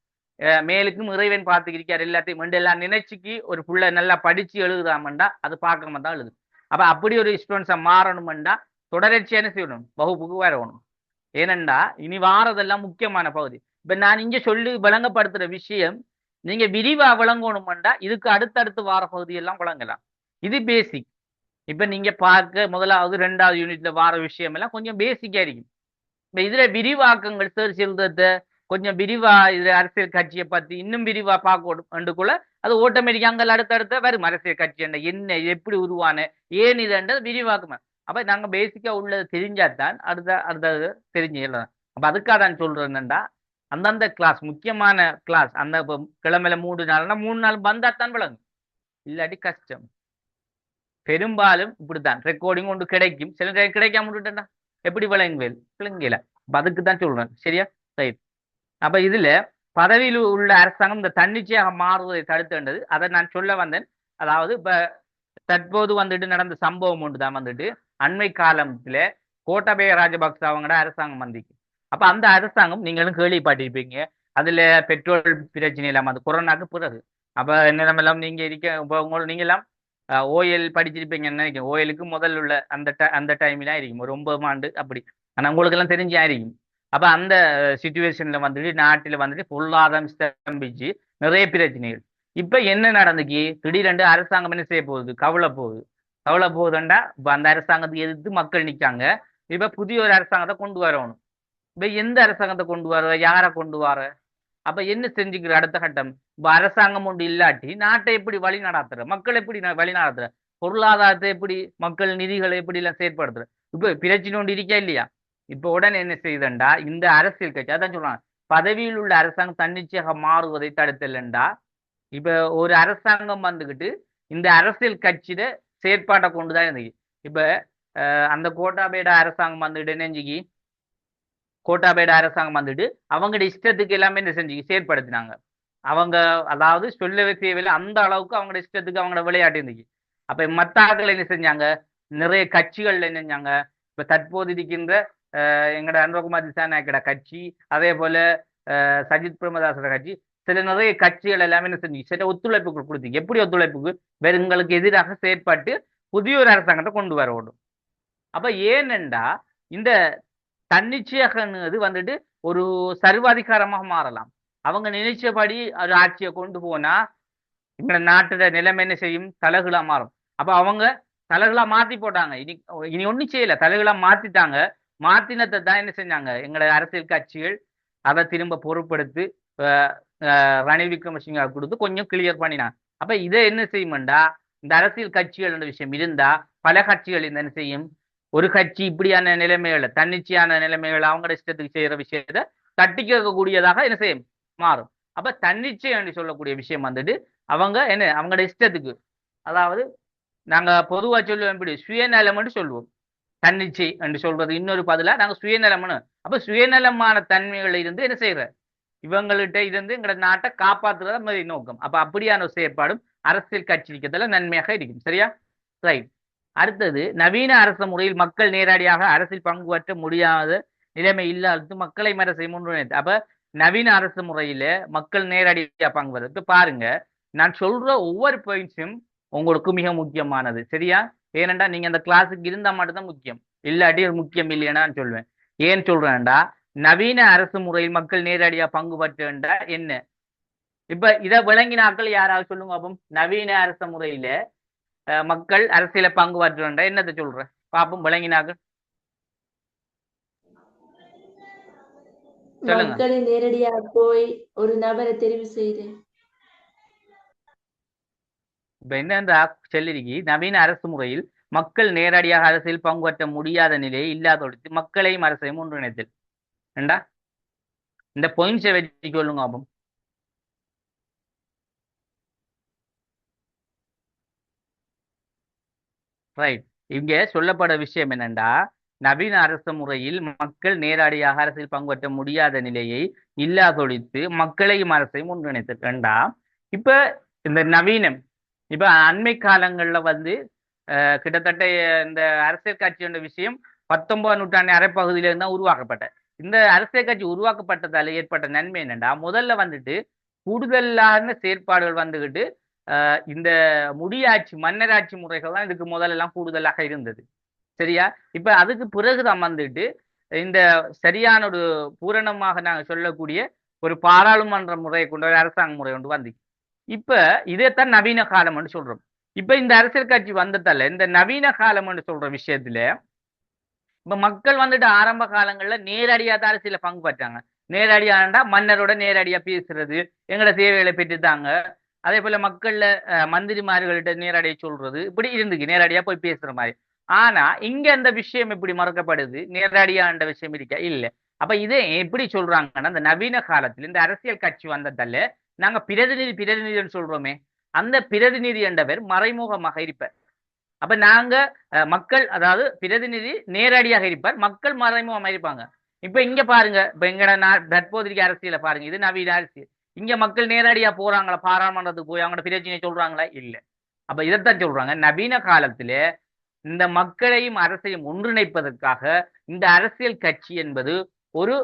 [SPEAKER 1] மேலுக்கும் இறைவன் பார்த்துக்கிறிக்கார் எல்லாத்தையும் எல்லாம் நினைச்சுக்கு ஒரு புள்ள நல்லா படிச்சு எழுதுதாமண்டா அது பார்க்காம தான் எழுது. அப்ப அப்படி ஒரு ஸ்டூடெண்ட்ஸை மாறணும்டா தொடர்ச்சியா என்ன செய்யணும், வகுப்புக்கு வரணும். ஏனண்டா இனி வாரதெல்லாம் முக்கியமான பகுதி. இப்ப நான் இங்க சொல்லி விளங்கப்படுத்துற விஷயம் நீங்க விரிவா விளங்கணும்டா இதுக்கு அடுத்தடுத்து வார பகுதியெல்லாம் விளங்கலாம். இது பேசிக். இப்ப நீங்க பார்க்க 1வது 2வது யூனிட்ல வார விஷயம் எல்லாம் கொஞ்சம் பேசிக்கா இருக்கும். இப்ப இதுல விரிவாக்கங்கள் செல்றத கொஞ்சம் விரிவா இதுல அரசியல் கட்சியை பத்தி இன்னும் விரிவா பார்க்கணுக்குள்ள அது ஆட்டோமேட்டிக்கா அங்கே அடுத்தடுத்த வரும். அரசியல் கட்சி என்ன எப்படி உருவான ஏன் இதுன்றது விரிவாக்குமே. அப்ப நாங்க பேசிக்கா உள்ளது தெரிஞ்சாதான் அடுத்தது தெரிஞ்சுக்கலாம். அப்ப அதுக்காக தான் சொல்றேன் என்னண்டா அந்தந்த கிளாஸ் முக்கியமான கிளாஸ் அந்த கிழமையில 3 நாள்னா 3 நாள் வந்தாத்தான் விளங்கும், இல்லாட்டி கஷ்டம். பெரும்பாலும் இப்படித்தான் ரெக்கார்டிங் ஒன்று கிடைக்கும், சில டைம் கிடைக்காம விட்டுட்டா எப்படி விளங்கல. அப்ப அதுக்கு தான் சொல்றேன் சரியா. ரைட். அப்ப இதுல பதவியில் உள்ள அரசாங்கம் இந்த தன்னிச்சையாக மாறுவதை தடுத்துன்றது அதை நான் சொல்ல வந்தேன். அதாவது இப்ப தற்போது வந்துட்டு நடந்த சம்பவம் ஒன்று தான் வந்துட்டு அண்மை காலத்துல கோட்டாபய ராஜபக்ச அவங்களோட அரசாங்கம் வந்துச்சு. அப்ப அந்த அரசாங்கம் நீங்களும் கேள்விப்பட்டிருப்பீங்க, அதுல பெட்ரோல் பிரச்சனை இல்லாம அது கொரோனாக்கு பிறகு அப்ப என்னெல்லாம் நீங்க இருக்க நீங்க எல்லாம் ஓஎல் படிச்சிருப்பீங்கன்னு நினைக்கிறேன். ஓஎலுக்கு முதல் உள்ள அந்த டைம்லாம் இருக்கும் ஒரு 9 ஆண்டு அப்படி. ஆனா உங்களுக்கு எல்லாம் தெரிஞ்சா இருக்கும். அப்ப அந்த சிச்சுவேஷன்ல வந்துட்டு நாட்டில வந்துட்டு பொருளாதாரம் ஸ்தம்பிச்சு நிறைய பிரச்சனைகள். இப்ப என்ன நடந்துச்சு, திடீரென்று அரசாங்கம் என்ன செய்ய போகுது, கவலை போகுதுண்டா இப்ப அந்த அரசாங்கத்தை எதிர்த்து மக்கள் நிற்காங்க. இப்ப புதிய ஒரு அரசாங்கத்தை கொண்டு வரணும். இப்ப எந்த அரசாங்கத்தை கொண்டு வர, யாரை கொண்டு வர, அப்ப என்ன செஞ்சுக்கிற அடுத்த கட்டம். இப்ப அரசாங்கம் ஒன்று இல்லாட்டி நாட்டை எப்படி வழி நடாத்துற, மக்கள் எப்படி வழி நடத்துற, பொருளாதாரத்தை எப்படி மக்கள் நிதிகளை எப்படி எல்லாம் செயற்படுத்துற. இப்ப பிரச்சனை ஒன்று இருக்கா இல்லையா. இப்ப உடனே என்ன செய்யுதுண்டா இந்த அரசியல் கட்சி அதான் சொல்றாங்க பதவியில் உள்ள அரசாங்கம் தன்னிச்சையாக மாறுவதை தடுத்தலண்டா. இப்ப ஒரு அரசாங்கம் வந்துகிட்டு இந்த அரசியல் கட்சியில செயற்பாட்டை கொண்டுதான் இருந்துச்சு. இப்ப அந்த கோட்டாபேட அரசாங்கம் வந்துட்டு நெஞ்சுக்கி கோட்டாபேட அரசாங்கம் வந்துட்டு அவங்களோட இஷ்டத்துக்கு எல்லாமே என்ன செஞ்சு செயற்படுத்தினாங்க. அவங்க அதாவது சொல்லவே தேவையில்லை அந்த அளவுக்கு அவங்களோட இஷ்டத்துக்கு அவங்களோட விளையாட்டு இருந்துச்சு. அப்ப மத்தாக்கள் என்ன செஞ்சாங்க, நிறைய கட்சிகள் என்ன செஞ்சாங்க. இப்ப தற்போது இருக்கின்ற எங்கட அனுரகுமார் திசாநாயக்கோட கட்சி, அதே போல சஜித் பிரேமதாசோட கட்சி, சில நிறைய கட்சிகள் எல்லாமே என்ன செஞ்சு சில ஒத்துழைப்புகள் கொடுத்தீங்க. எப்படி ஒத்துழைப்புக்கு வேறுங்களுக்கு எதிராக செயற்பட்டு புதிய ஒரு அரசாங்கத்தை கொண்டு வர வேண்டும். அப்ப ஏனென்றா இந்த தன்னிச்சையாக வந்துட்டு ஒரு சர்வாதிகாரமாக மாறலாம். அவங்க நினைச்சபடி ஒரு ஆட்சியை கொண்டு போனா எங்க நாட்டோட நிலைமை என்ன செய்யும்? தலைகீழா மாறும். அப்ப அவங்க தலைகீழா மாத்தி போட்டாங்க. இனி இனி ஒண்ணும் செய்யல. தலைகீழா மாத்திட்டாங்க. மாத்தினத தான் என்ன செஞ்சாங்க? எங்களோட அரசியல் கட்சிகள் அதை திரும்ப பொறுப்பெடுத்து அ அ ரணில் விக்ரமசிங்க குடுத்து கொஞ்சம் கிளியர் பண்ணினாங்க. அப்ப இதை என்ன செய்யும்டா, இந்த அரசியல் கட்சிகள் என்ற விஷயம் இருந்தா, பல கட்சிகள் இந்த என்ன செய்யும்? ஒரு கட்சி இப்படியான நிலைமைகள தன்னிச்சையான நிலைமைகள அவங்களோட இஷ்டத்துக்கு செய்யற விஷயத்த தட்டி கேட்கக்கூடியதாக என்ன செய்யும்? மாறும். அப்ப தன்னிச்சை என்று சொல்லக்கூடிய விஷயம் வந்துட்டு அவங்க என்ன அவங்களோட இஷ்டத்துக்கு, அதாவது நாங்க பொதுவா சொல்லுவோம் எப்படி சுயநலம்னு சொல்லுவோம். தன்னிச்சை என்று சொல்றது இன்னொரு பதிலா நாங்க சுயநலம்னு. அப்ப சுயநலமான தன்மைகள் இருந்து என்ன செய்யற இவங்கள்ட்ட இருந்து எங்களோட நாட்டை காப்பாத்துறத மாதிரி நோக்கம். அப்ப அப்படியான ஒரு செயற்பாடும் அரசியல் கட்சி இருக்கிறதுல நன்மையாக இருக்கும். சரியா? ரைட். அடுத்தது நவீன அரச முறையில் மக்கள் நேரடியாக அரசில் பங்கு பற்ற முடியாத நிலைமை இல்லாதது மக்களை மரசை முன்னிறுத்து. அப்ப நவீன அரசு முறையில மக்கள் நேரடியா பங்கு பெறுது. இப்ப பாருங்க, நான் சொல்ற ஒவ்வொரு பாயிண்ட்ஸும் உங்களுக்கு மிக முக்கியமானது. சரியா? ஏனென்றா நீங்க அந்த கிளாஸுக்கு இருந்தா மட்டும்தான் முக்கியம். இல்லாட்டி முக்கியம் இல்லைன்னா நான் சொல்வேன். ஏன் சொல்றேன்டா, நவீன அரசு முறையில் மக்கள் நேரடியா பங்கு பற்றுகின்ற என்ன? இப்ப இதை விளங்கினாக்கள் யாராவது சொல்லுங்க பாப்போம். நவீன அரசு முறையில மக்கள் அரசியல பங்கு பற்றுகின்ற என்னத்தை சொல்ற பாப்போம் விளங்கினாக்கள் சொல்லுங்க.
[SPEAKER 2] மக்களை நேரடியாக போய் ஒரு நபரை தெரிவு செய்து.
[SPEAKER 1] இப்ப என்னன்றா சொல்லிருக்கி, நவீன அரசு முறையில் மக்கள் நேரடியாக அரசியல் பங்கு பற்ற முடியாத நிலையை இல்லாதொழித்து மக்களையும் அரசையும் ஒன்றிணைத்தல். ஏண்டா இந்த பாயிண்ட்ஸை வச்சு சொல்லுங்க பாப்போம். ரைட். இங்க சொல்லப்பட விஷயம் என்னண்டா, நவீன அரசு முறையில் மக்கள் நேரடியாக அரசியல் பங்கு பெற்ற முடியாத நிலையை இல்லாதொழித்து மக்களையும் அரசையும் ஒன்றிணைத்தல். ரெண்டாம், இப்ப இந்த நவீனம் இப்ப அண்மை காலங்கள்ல வந்து கிட்டத்தட்ட இந்த அரசியல் கட்சியோட விஷயம் 19ஆம் நூற்றாண்டு அரைப்பகுதியில இருந்தா உருவாக்கப்பட்ட இந்த அரசியல் கட்சி உருவாக்கப்பட்டதால ஏற்பட்ட நன்மை என்னண்டா, முதல்ல வந்துட்டு கூடுதலான செயற்பாடுகள் வந்துகிட்டு இந்த முடியாட்சி மன்னராட்சி முறைகள் தான் இதுக்கு முதல்ல எல்லாம் கூடுதலாக இருந்தது. சரியா? இப்ப அதுக்கு பிறகுதான் வந்துட்டு இந்த சரியான ஒரு பூரணமாக நாங்க சொல்லக்கூடிய ஒரு பாராளுமன்ற முறையை கொண்ட ஒரு அரசாங்க முறை கொண்டு வந்து இப்ப இதைத்தான் நவீன காலம்னு சொல்றோம். இப்ப இந்த அரசியல் கட்சி வந்ததால இந்த நவீன காலம்னு சொல்ற விஷயத்துல இப்ப மக்கள் வந்துட்டு ஆரம்ப காலங்கள்ல நேரடியா தான் அரசியல பங்கு பற்றாங்க. நேரடியாண்டா மன்னரோட நேரடியா பேசுறது, எங்களோட தேவைகளை பெற்றுத்தாங்க. அதே போல மக்கள்ல மந்திரிமார்கள்ட்ட நேரடியா சொல்றது இப்படி இருந்துக்கு நேரடியா போய் பேசுற மாதிரி. ஆனா இங்க அந்த விஷயம் எப்படி மறக்கப்படுது? நேரடியாண்ட விஷயம் இருக்க இல்ல. அப்ப இதை எப்படி சொல்றாங்கன்னா, இந்த நவீன காலத்துல இந்த அரசியல் கட்சி வந்ததால நாங்க பிரதிநிதின்னு சொல்றோமே, அந்த பிரதிநிதி என்றவர் மறைமுகமாக இருப்பார். அப்ப நாங்க மக்கள், அதாவது பிரதிநிதி நேரடியாக இருப்பார், மக்கள் மறைமுகமாக இருப்பாங்க. இப்ப இங்க பாருங்க, இப்ப எங்கட தற்போதைய அரசியல பாருங்க, இது நவீன அரசியல். இங்க மக்கள் நேரடியா போறாங்களா பாராளுமன்றத்துக்கு போய் அவங்களோட பிரச்சனையை சொல்றாங்களா? இல்ல. அப்ப இதைத்தான் சொல்றாங்க, நவீன காலத்துல இந்த மக்களையும் அரசையும் ஒன்றிணைப்பதற்காக இந்த அரசியல் கட்சி என்பது ஒரு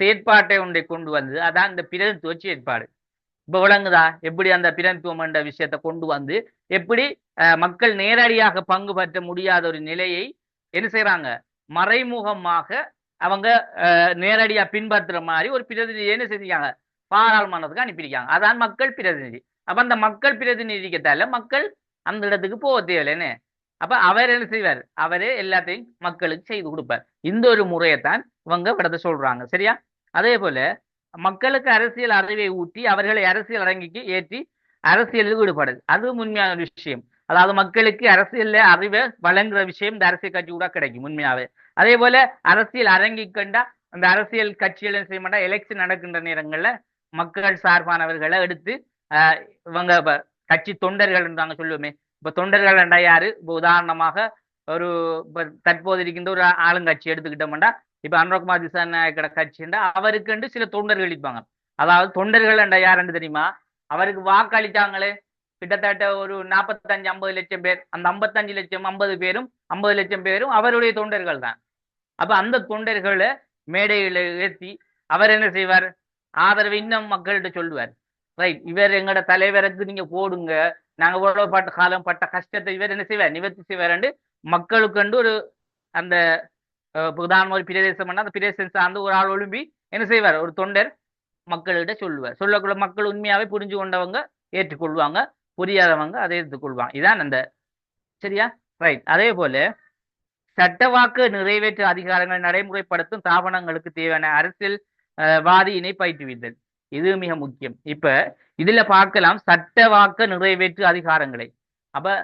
[SPEAKER 1] செயற்பாட்டை ஒன்றை கொண்டு வந்தது. அதான் இந்த பிரதித்துவ செயற்பாடு. இப்ப விளங்குதா எப்படி அந்த பிரதித்துவம் என்ற விஷயத்தை கொண்டு வந்து எப்படி மக்கள் நேரடியாக பங்கு பெற்ற முடியாத ஒரு நிலையை என்ன செய்யறாங்க, மறைமுகமாக அவங்க நேரடியா பின்பற்றுற மாதிரி ஒரு பிரதிநிதி என்ன செஞ்சாங்க, பாராளுமன்றத்துக்கு அனுப்பியிருக்காங்க. அதான் மக்கள் பிரதிநிதி. அப்ப அந்த மக்கள் பிரதிநிதிக்கத்தால மக்கள் அந்த இடத்துக்கு போக தேவையில்லைன்னு. அப்ப அவர் என்ன செய்வார், அவரே எல்லாத்தையும் மக்களுக்கு செய்து கொடுப்பார். இந்த ஒரு முறையைத்தான் இவங்க விடத்தை சொல்றாங்க. சரியா? அதே போல மக்களுக்கு அரசியல் அறிவை ஊட்டி அவர்களை அரசியல் அரங்கிக்கு ஏற்றி அரசியலில் ஈடுபடுது, அது உண்மையான விஷயம். அதாவது மக்களுக்கு அரசியல்ல அறிவை வழங்குற விஷயம் இந்த அரசியல் கட்சி கூட கிடைக்கும் உண்மையாவே. அதே போல அரசியல் அரங்கி கண்டா அந்த அரசியல் கட்சிகள் செய்ய மாட்டா, எலெக்ஷன் நடக்கின்ற நேரங்கள்ல மக்கள் சார்பானவர்களை எடுத்து இவங்க கட்சி தொண்டர்கள் நாங்க சொல்லுவோமே, இப்ப தொண்டர்கள் என்றா யாரு? இப்ப உதாரணமாக ஒரு தற்போது இருக்கின்ற ஒரு ஆளுங்கட்சி எடுத்துக்கிட்டோம்டா, இப்ப அனுரகுமார் திசாநாயக்கோட கட்சிண்டா அவருக்கு சில தொண்டர்கள் இருப்பாங்க. அதாவது தொண்டர்கள் என்றா யாருன்னு தெரியுமா? அவருக்கு வாக்களித்தாங்களே கிட்டத்தட்ட ஒரு 45-50 லட்சம் பேர், அந்த 55 லட்சம் 50 பேரும் 50 லட்சம் பேரும் அவருடைய தொண்டர்கள் தான். அப்ப அந்த தொண்டர்களை மேடையில ஏற்றி அவர் என்ன செய்வார், ஆதரவு இன்னும் மக்கள்கிட்ட சொல்லுவார். ரைட், இவர் எங்கட தலைவருக்கு நீங்க போடுங்க, நாங்க இவ்வளவு பட்ட காலம் பட்ட கஷ்டத்தை இவர் என்ன செய்வார், நிவர்த்தி செய்வார். மக்களுக்கு ஒரு அந்த உதாரணம் ஒரு பிரதேசம் அந்த பிரதேசம் சார்ந்து ஒரு ஆள் ஒழும்பி என்ன செய்வார்? ஒரு தொண்டர் மக்கள்கிட்ட சொல்லுவார். சொல்லக்குள்ள மக்கள் உண்மையாவே புரிஞ்சு கொண்டவங்க ஏற்றுக்கொள்வாங்க, புரியாதவங்க அதை ஏற்றுக்கொள்வாங்க. இதான் அந்த சரியா? ரைட். அதே போல சட்டவாக்கு நிறைவேற்று அதிகாரங்கள் நடைமுறைப்படுத்தும் தாபனங்களுக்கு தேவையான அரசியல் வாதியினை பயிற்றுவித்தல். இது மிக முக்கியம். இப்ப இதுல பார்க்கலாம் சட்டவாக்க நிறைவேற்று அதிகாரங்களை. அப்ப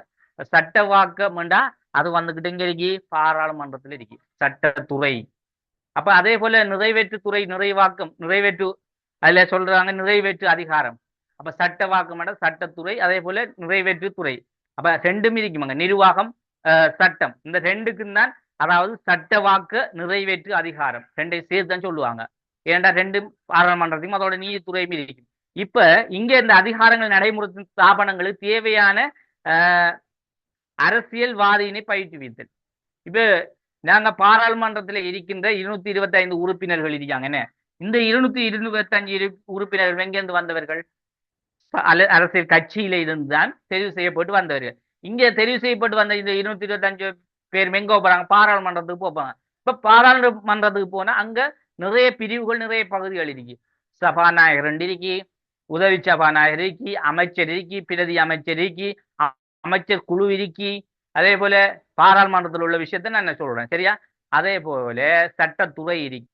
[SPEAKER 1] சட்டவாக்கம்டா அது வந்துகிட்டு எங்க இருக்கு? பாராளுமன்றத்துல இருக்கு, சட்டத்துறை. அப்ப அதே போல நிறைவேற்றுத்துறை, நிறைவேற்று அதுல சொல்றாங்க நிறைவேற்று அதிகாரம். அப்ப சட்டவாக்கம் சட்டத்துறை, அதே போல நிறைவேற்றுத்துறை. அப்ப ரெண்டும் இருக்குமாங்க, நிர்வாகம் சட்டம். இந்த ரெண்டுக்கும் தான் அதாவது சட்டவாக்க நிறைவேற்று அதிகாரம் ரெண்டையும் சேர்த்து தான் சொல்லுவாங்க. ஏன்டா ரெண்டும் பாராளுமன்றத்தையும் அதோட நீதித்துறையும் இருக்கும். இப்ப இங்க இந்த அதிகாரங்கள் நடைமுறைக்கும் ஸ்தாபனங்களுக்கு தேவையான அரசியல்வாதியினை பயிற்றுவித்தல். இப்ப நாங்க பாராளுமன்றத்தில் இருக்கின்ற 225 உறுப்பினர்கள் இருக்காங்க. என்ன இந்த 225 உறுப்பினர்கள் எங்கிருந்து வந்தவர்கள்? அரசியல் கட்சியில இருந்துதான் தெரிவு செய்யப்பட்டு வந்தவர்கள். இங்க தெரிவு செய்யப்பட்டு வந்த இந்த 225 பேர் எங்க போறாங்க? பாராளுமன்றத்துக்கு போப்பாங்க. இப்ப பாராளுமன்றத்துக்கு போனா அங்க நிறைய பிரிவுகள், நிறைய பகுதிகள் இருக்கு. சபாநாயகர் இருக்கு, உதவி சபாநாயகர் இருக்கு, அமைச்சர் இருக்கு, பிரதி அமைச்சர் இருக்கு, அமைச்சர் குழு இருக்கு. அதே போல பாராளுமன்றத்தில் உள்ள விஷயத்த நான் என்ன சொல்றேன், சரியா? அதே போல சட்டத்துறை இருக்கு,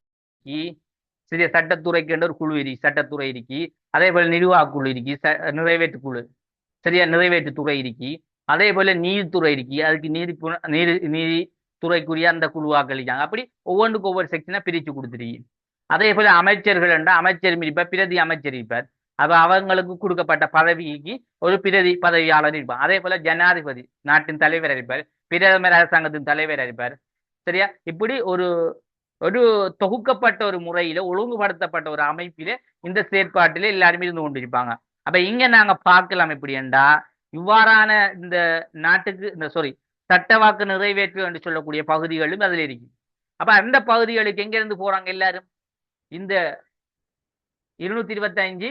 [SPEAKER 1] சரியா? சட்டத்துறைக்கு ஒரு குழு இருக்கு, சட்டத்துறை இருக்கு. அதே போல நிர்வாக குழு இருக்கு, நிறைவேற்று குழு, சரியா? நிறைவேற்றுத்துறை இருக்கு. அதே போல நீதித்துறை இருக்கு, அதுக்கு நீதித்துறைக்குரிய அந்த குழுவாக்கள் இருக்காங்க. அப்படி ஒவ்வொன்றுக்கு ஒவ்வொரு செக்ஷனா பிரிச்சு கொடுத்துருக்கு. அதே போல அமைச்சர்கள் அமைச்சர் இருப்பார், பிரதி அமைச்சர் இருப்பார். அப்ப அவங்களுக்கு கொடுக்கப்பட்ட பதவிக்கு ஒரு பிரதி பதவியாளர் இருப்பார். அதே போல ஜனாதிபதி, நாட்டின் தலைவர் இருப்பார், பிரதமர் அரசாங்கத்தின் தலைவர் இருப்பார், சரியா? இப்படி ஒரு ஒரு தொகுக்கப்பட்ட ஒரு முறையில, ஒழுங்குபடுத்தப்பட்ட ஒரு அமைப்பில இந்த செயற்பாட்டில எல்லாருமே இருந்து கொண்டிருப்பாங்க. அப்ப இங்க நாங்க பார்க்கலாம் எப்படி என்றா, இவ்வாறான இந்த நாட்டுக்கு இந்த சட்டவாக்கு நிறைவேற்று என்று சொல்லக்கூடிய பகுதிகளும் அதுல இருக்கு. அப்ப அந்த பகுதிகளுக்கு எங்க இருந்து போறாங்க எல்லாரும்? இந்த 225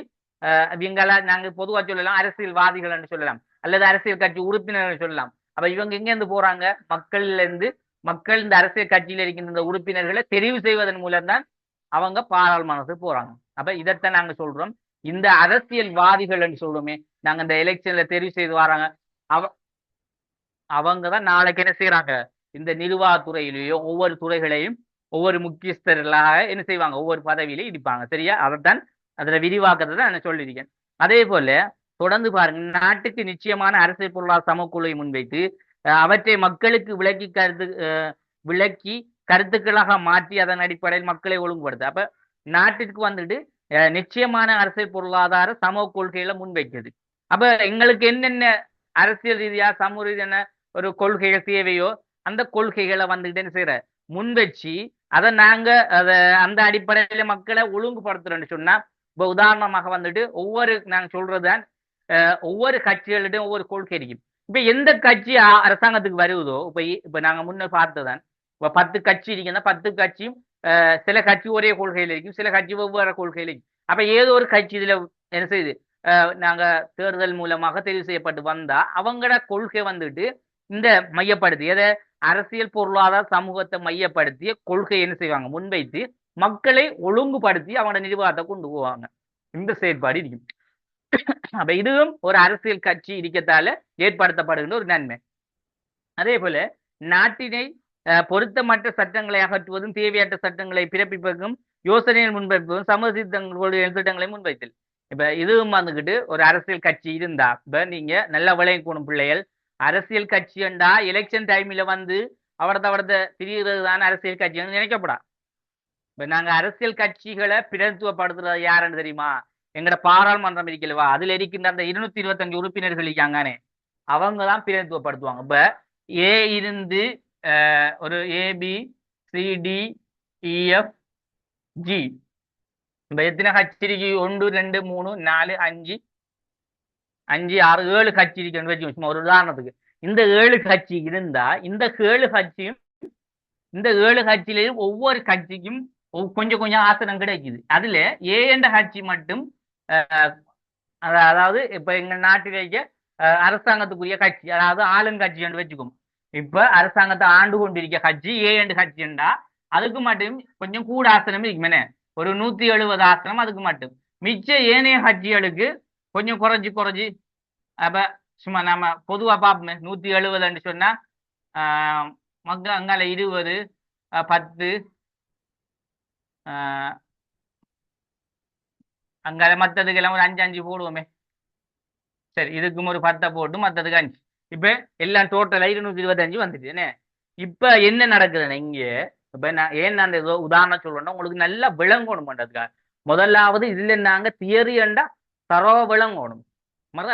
[SPEAKER 1] இவங்களா நாங்க பொதுவா சொல்லலாம் அரசியல்வாதிகள் என்று சொல்லலாம், அல்லது அரசியல் கட்சி உறுப்பினர்கள் சொல்லலாம். அப்ப இவங்க எங்க இருந்து போறாங்க? மக்கள்ல இருந்து. மக்கள் இந்த அரசியல் கட்சியில் இருக்கின்ற இந்த உறுப்பினர்களை தெரிவு செய்வதன் மூலம் தான் அவங்க பாராளுமன்றத்துக்கு போறாங்க. அப்ப இதைத்தான் நாங்க சொல்றோம், இந்த அரசியல்வாதிகள் என்று சொல்றோமே, நாங்க இந்த எலெக்ஷன்ல தெரிவு செய்து வராங்க. அவங்கதான் நாளைக்கு என்ன செய்யறாங்க? இந்த நிர்வாகத்துறையிலேயோ ஒவ்வொரு துறைகளையும் ஒவ்வொரு முக்கியஸ்தர்களாக என்ன செய்வாங்க? ஒவ்வொரு பதவியிலையும் இருப்பாங்க, சரியா? அதைத்தான் அதுல விரிவாக்கத்தை தான் நான் சொல்லியிருக்கேன். அதே போல தொடர்ந்து பாருங்க, நாட்டுக்கு நிச்சயமான அரசியல் பொருளாதார சமக்குழுவை முன்வைத்து அவற்றை மக்களுக்கு விளக்கி கருத்துக்களாக மாற்றி அதன் அடிப்படையில் மக்களை ஒழுங்குபடுத்த. அப்ப நாட்டிற்கு வந்துட்டு நிச்சயமான அரசியல் பொருளாதார சமூக கொள்கைகளை முன்வைக்கிறது. அப்ப எங்களுக்கு என்னென்ன அரசியல் ரீதியா சமூக ரீதியான ஒரு கொள்கைகள் தேவையோ அந்த கொள்கைகளை வந்துட்டு என்ன செய்யற முன்வச்சு அதை நாங்க அந்த அடிப்படையில மக்களை ஒழுங்குபடுத்துறோம்னு சொன்னா, இப்ப உதாரணமாக வந்துட்டு நாங்க சொல்றதுதான் ஒவ்வொரு கட்சிகளிடம் ஒவ்வொரு கொள்கை இருக்கும். இப்ப எந்த கட்சி அரசாங்கத்துக்கு வருவதோ, இப்ப நாங்க முன்ன பார்த்ததான், இப்ப 10 கட்சி இருக்குன்னா 10 கட்சியும் சில கட்சி ஒரே கொள்கையில இருக்கும், சில கட்சி வெவ்வேறு கொள்கையில இருக்கும். அப்ப ஏதோ ஒரு கட்சி இதுல என்ன செய்யுது, நாங்க தேர்தல் மூலமாக தெரிவு செய்யப்பட்டு வந்தா அவங்களோட கொள்கை வந்துட்டு இந்த மையப்படுத்தி எதை அரசியல் பொருளாதார சமூகத்தை மையப்படுத்திய கொள்கை என்ன செய்வாங்க? முன்வைத்து மக்களை ஒழுங்குபடுத்தி அவங்களோட நிர்வாகத்தை கொண்டு போவாங்க. இந்த செயற்பாடு இருக்கும். அப்ப இதுவும் ஒரு அரசியல் கட்சி இருக்கத்தால ஏற்படுத்தப்படுகின்ற ஒரு நன்மை. அதே போல நாட்டினை பொருத்தமற்ற சட்டங்களை அகற்றுவதும் தேவையற்ற சட்டங்களை பிறப்பிப்பதும் யோசனையை முன்வைப்பதும் சமூக திட்டங்களை முன்வைத்தல். இப்ப இதுவும் வந்துகிட்டு ஒரு அரசியல் கட்சி இருந்தா, இப்ப நீங்க நல்ல விளையக்கூடும் பிள்ளைகள், அரசியல் கட்சி என்றா எலெக்ஷன் டைம்ல வந்து அவரத பிரிகிறது தான் அரசியல் கட்சின்னு நினைக்கப்படா. இப்ப நாங்க அரசியல் கட்சிகளை பிரதித்துவப்படுத்துறது யாருன்னு தெரியுமா? எங்கட பாராளுமன்றம் இருக்கலவா, அதுல இருக்கின்ற அந்த 225 உறுப்பினர்கள் இருக்காங்கன்னு அவங்கதான் பிரதித்துவப்படுத்துவாங்க. இப்ப ஏ இருந்து ஒரு ABCDEFG, இப்ப எத்தனை கட்சி இருக்கு? 1 2 3 4 5 5 6 7 கட்சி இருக்குன்னு வச்சுக்கோங்க. சும்மா ஒரு உதாரணத்துக்கு இந்த 7 கட்சி இருந்தா இந்த 7 கட்சியிலையும் ஒவ்வொரு கட்சிக்கும் கொஞ்சம் கொஞ்சம் ஆசனம் கிடைக்குது. அதுல ஏ என்ற கட்சி மட்டும் அதாவது இப்ப எங்க நாட்டிலேயே அரசாங்கத்துக்குரிய கட்சி, அதாவது ஆளுங்கட்சி என்று வச்சுக்கோம். இப்ப அரசாங்கத்தை ஆண்டு கொண்டிருக்க கட்சி ஏ என்ற கட்சி என்றா அதுக்கு மட்டும் கொஞ்சம் கூட ஆசனம் இருக்குமே. ஒரு 170 ஆசனம் அதுக்கு மட்டும். மிச்ச ஏனைய கட்சிகளுக்கு கொஞ்சம் குறைஞ்சி குறைஞ்சி அப்ப சும்மா நம்ம பொதுவா பார்ப்போமே 170 சொன்னா அங்கால 20 10 அங்கால மற்றதுக்கெல்லாம் ஒரு 5 போடுவோமே. சரி, இதுக்கும் ஒரு 10 போட்டு மற்றதுக்கு 5. இப்ப எல்லாம் டோட்டலா 225 வந்துட்டு என்ன. இப்ப என்ன நடக்குதுன்னா இங்க இப்ப நான் ஏன் அந்த உதாரணம் சொல்றேன்னா உங்களுக்கு நல்லா விளங்கணும் பண்றதுக்காக. முதலாவது இதுல நாங்க தியரி அண்டா தரவ விளங்கணும்.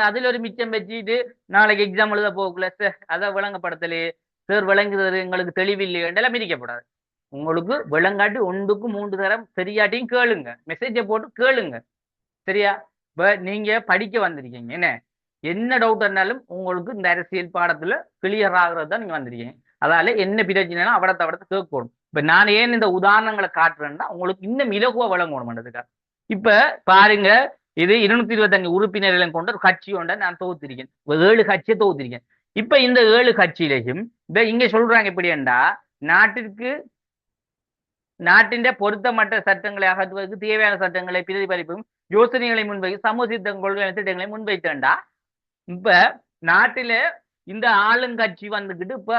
[SPEAKER 1] அதுல ஒரு மிச்சம் வச்சுட்டு நாளைக்கு எக்ஸாம் எழுத போகல சார் அதை விளங்கப்படுத்தலையே சார் விளங்குறது எங்களுக்கு தெளிவில்லையே என்றெல்லாம் மிதிக்கப்படாது. உங்களுக்கு விளங்காட்டி 1க்கு 3 தரம் சரியாட்டியும் கேளுங்க, மெசேஜை போட்டு கேளுங்க. சரியா? இப்ப நீங்க படிக்க வந்திருக்கீங்க என்ன என்ன டவுட் இருந்தாலும் உங்களுக்கு இந்த அரசியல் பாடத்துல கிளியர் ஆகுறது தான் நீங்க வந்திருக்கீங்க. அதால என்ன பிரச்சனைனா அவடத்தை கேட்கணும். இப்ப நான் ஏன் இந்த உதாரணங்களை காட்டுறேன்னா உங்களுக்கு இன்னும் இலகுவா வழங்கணும்ன்றதுக்காக. இப்ப பாருங்க, இது 225 உறுப்பினர்களை கொண்ட ஒரு கட்சி ஒன்றை நான் தொகுத்திருக்கேன். 7 கட்சியை தொகுத்திருக்கேன். இப்ப இந்த 7 கட்சியிலையும் இங்க சொல்றாங்க எப்படின்னா நாட்டின் பொருத்தமற்ற சட்டங்களை அகற்றுவதற்கு தேவையான சட்டங்களை பிரதிபலிப்பும் யோசனைகளை முன்வைக்கும் சமூக கொள்கை திட்டங்களை முன்வைத்தேன்டா. இப்ப நாட்டில இந்த ஆளுங்கட்சி வந்துகிட்டு இப்ப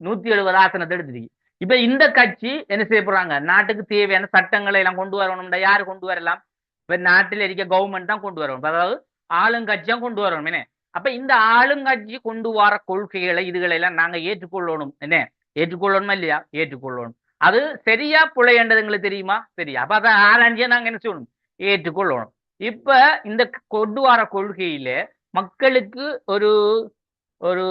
[SPEAKER 1] 170 ஆசனத்தை எடுத்துருக்கு. இப்ப இந்த கட்சி என்ன செய்ய போறாங்க, நாட்டுக்கு தேவையான சட்டங்களை எல்லாம் கொண்டு வரணும்டா. யாரு கொண்டு வரலாம்? இப்ப நாட்டில் இருக்க கவர்மெண்ட் தான் கொண்டு வரணும். அதாவது ஆளுங்கட்சியா கொண்டு வரணும் என்ன. அப்ப இந்த ஆளுங்கட்சி கொண்டு வர கொள்கைகளை இதுகளை எல்லாம் நாங்க ஏற்றுக்கொள்ளணும் என்ன. ஏற்றுக்கொள்ளணுமா இல்லையா? ஏற்றுக்கொள்ளணும். அது சரியா பிழைன்றது எங்களுக்கு தெரியுமா? தெரியும். அப்ப அதை ஆராய்ச்சியா நாங்க என்ன செய்யணும்? ஏற்றுக்கொள்ளணும். இப்ப இந்த கொண்டு வர கொள்கையில மக்களுக்கு ஒரு ஒரு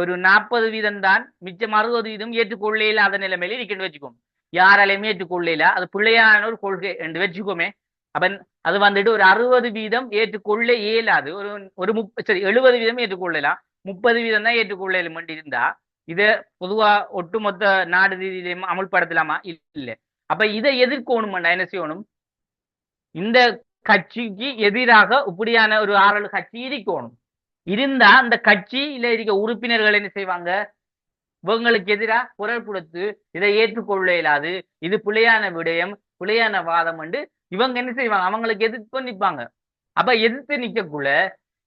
[SPEAKER 1] ஒரு 40% தான், மிச்சம் 60% ஏற்றுக்கொள்ள இல்லாத நிலைமையில இருக்குன்னு வச்சுக்கோம். யாராலையுமே ஏற்றுக்கொள்ள அது பிள்ளையான ஒரு கொள்கை என்று வச்சுக்கோமே. அப்ப அது வந்துட்டு ஒரு 60% ஏற்றுக்கொள்ள இயலாது. ஒரு 70% ஏற்றுக்கொள்ளலாம், 30% தான் ஏற்றுக்கொள்ள இருந்தா இதை பொதுவா ஒட்டுமொத்த நாடு ரீதியிலையும் அமுல்படுத்தலாமா? இல்லை. அப்ப இதை எதிர்க்கணும்னா என்ன செய்யணும்? இந்த கட்சிக்கு எதிராக இப்படியான ஒரு 6 கட்சி இருக்கணும். இருந்தா அந்த கட்சியில இருக்க உறுப்பினர்கள் என்ன செய்வாங்க? இவங்களுக்கு எதிராக குரல் கொடுத்து இதை ஏற்றுக்கொள்ள இயலாது, இது பிழையான விடயம், பிழையான வாதம் என்று இவங்க என்ன செய்வாங்க? அவங்களுக்கு எதிர்த்து நிற்பாங்க. அப்ப எதிர்த்து நிற்கக்குள்ள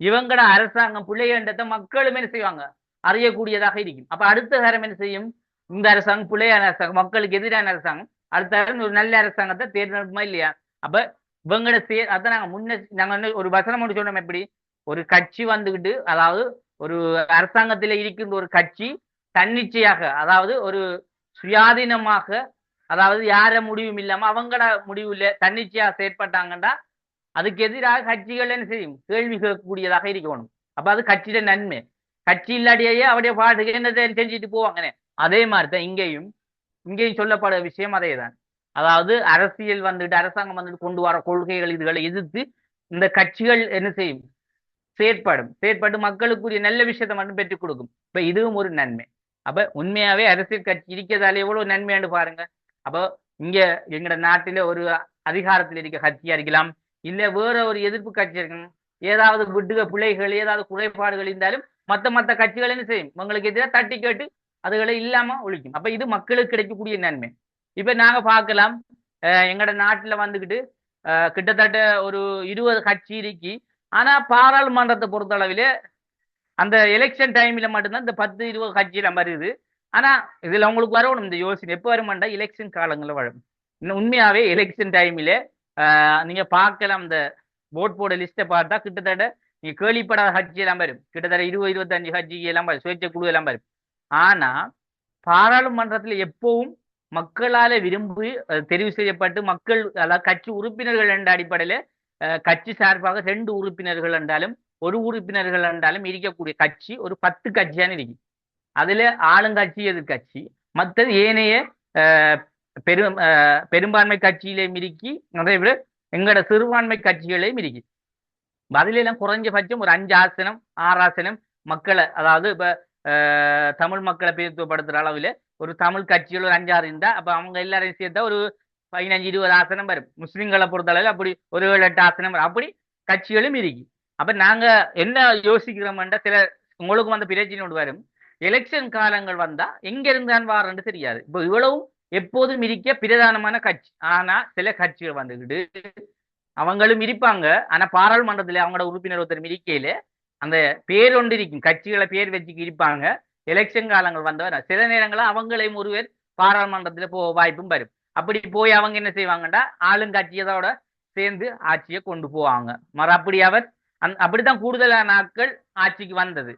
[SPEAKER 1] இவங்கட அரசாங்கம் பிள்ளையன்றதை மக்களும் என்ன செய்வாங்க? அறியக்கூடியதாக இருக்கும். அப்ப அடுத்த தரம் என்ன செய்யும்? இந்த அரசாங்கம் பிள்ளையான அரசாங்கம், மக்களுக்கு எதிரான அரசாங்கம், அடுத்த தரம் ஒரு நல்ல அரசாங்கத்தை தேர்ந்தெடுக்குமா இல்லையா? அப்ப இவங்கட அதான் நாங்க ஒரு வசனம் ஒன்று சொன்னோம். எப்படி ஒரு கட்சி வந்துகிட்டு, அதாவது ஒரு அரசாங்கத்தில் இருக்கின்ற ஒரு கட்சி தன்னிச்சையாக, அதாவது ஒரு சுயாதீனமாக, அதாவது யார முடிவும் இல்லாம அவங்கட முடிவுல தன்னிச்சையாக செயற்பட்டாங்கன்னா அதுக்கு எதிராக கட்சிகள் என்ன செய்யும்? கேள்வி கேட்கக்கூடியதாக இருக்கணும். அப்ப அது கட்சியிட நன்மை. கட்சி இல்லாடியே அவருடைய பாட்டுக்கு என்ன செஞ்சுட்டு போவாங்கன்னு. அதே மாதிரிதான் இங்கேயும் சொல்லப்பட விஷயம் அதேதான். அதாவது அரசியல் வந்துட்டு, அரசாங்கம் வந்துட்டு கொண்டு வர கொள்கைகள் இதுகளை எதிர்த்து இந்த கட்சிகள் என்ன செய்யும்? செயற்பட்டு மக்களுக்குரிய நல்ல விஷயத்தை மட்டும் பெற்றுக் கொடுக்கும். இப்ப இதுவும் ஒரு நன்மை. அப்ப உண்மையாவே அரசியல் கட்சி இருக்கிறதால எவ்வளவு நன்மையானு பாருங்க. அப்போ இங்க எங்கட நாட்டில ஒரு அதிகாரத்தில் இருக்க கட்சியா இருக்கலாம், இல்ல வேற ஒரு எதிர்ப்பு கட்சி இருக்கணும். ஏதாவது பிள்ளைகள் ஏதாவது குறைபாடுகள் இருந்தாலும் மத்த கட்சிகள் என்ன செய்யும்? உங்களுக்கு எதிராக தட்டி கேட்டு அதுகளை இல்லாம ஒழிக்கும். அப்ப இது மக்களுக்கு கிடைக்கக்கூடிய நன்மை. இப்ப நாங்க பார்க்கலாம், எங்கட நாட்டுல வந்துகிட்டு கிட்டத்தட்ட ஒரு 20 கட்சி இருக்கு. ஆனா பாராளுமன்றத்தை பொறுத்தளவிலே அந்த எலெக்ஷன் டைம்ல மட்டும்தான் இந்த 10-20 கட்சியில வருது. ஆனா இதுல உங்களுக்கு வரணும் இந்த யோசனை. எப்ப வருமாண்டா? எலெக்ஷன் காலங்களில் வரும். உண்மையாவே எலெக்ஷன் டைம்ல நீங்க பார்க்கலாம், இந்த ஓட் போட லிஸ்ட்டை பார்த்தா கிட்டத்தட்ட நீங்க கேள்விப்படாத கட்சி எல்லாம் வரும். கிட்டத்தட்ட 20-25 கட்சி எல்லாம் வரும், சுயேட்சை குழு எல்லாம் வரும். ஆனா பாராளுமன்றத்துல எப்பவும் மக்களால விரும்பி தெரிவு செய்யப்பட்டு மக்கள், அதாவது கட்சி உறுப்பினர்கள் என்ற அடிப்படையில கட்சி சார்பாக 2 உறுப்பினர்கள் என்றாலும் 1 உறுப்பினர்கள் என்றாலும் இருக்கக்கூடிய கட்சி ஒரு 10 கட்சியான இருக்கு. அதுல ஆளுங்கட்சி, எதிர்கட்சி, மற்றது ஏனைய பெரும்பான்மை கட்சியிலையும் இருக்கி, அதை விட எங்களோட சிறுபான்மை கட்சிகளையும் இருக்கு. அதுல எல்லாம் குறைஞ்சபட்சம் ஒரு 5 ஆசனம் 6 ஆசனம் மக்களை, அதாவது இப்ப தமிழ் மக்களை பிரதித்துவப்படுத்துற அளவுல ஒரு தமிழ் கட்சிகள் ஒரு 5-6 இருந்தா அப்ப அவங்க எல்லாரையும் சேர்த்தா ஒரு 15-20 ஆசனம் வரும். முஸ்லிம்களை பொறுத்தளவு அப்படி ஒரு 7-8 ஆசனம் வரும். அப்படி கட்சிகளும் இருக்கு. அப்ப நாங்க என்ன யோசிக்கிறோம்னா, சில உங்களுக்கு வந்து பிரச்சனை ஒன்று வரும். எலெக்ஷன் காலங்கள் வந்தா எங்க இருந்தான் வாரன்னு தெரியாது. இப்போ இவ்வளவும் எப்போதும் இருக்க பிரதானமான கட்சி. ஆனா சில கட்சிகள் வந்துக்கிட்டு அவங்களும் இருப்பாங்க. ஆனா பாராளுமன்றத்துல அவங்களோட உறுப்பினர் ஒருத்தர் இருக்கையில அந்த பேர் ஒன்று இருக்கும், கட்சிகளை பேர் வச்சு இருப்பாங்க. எலெக்ஷன் காலங்கள் வந்தவர் சில நேரங்களில் அவங்களையும் ஒருவர் பாராளுமன்றத்துல போக வாய்ப்பும் வரும். அப்படி போய் அவங்க என்ன செய்வாங்கடா, ஆளுங்கட்சியதோட சேர்ந்து ஆட்சியை கொண்டு போவாங்க. அப்படி அவர் அப்படித்தான் கூடுதலான நாட்கள் ஆட்சிக்கு வந்தது.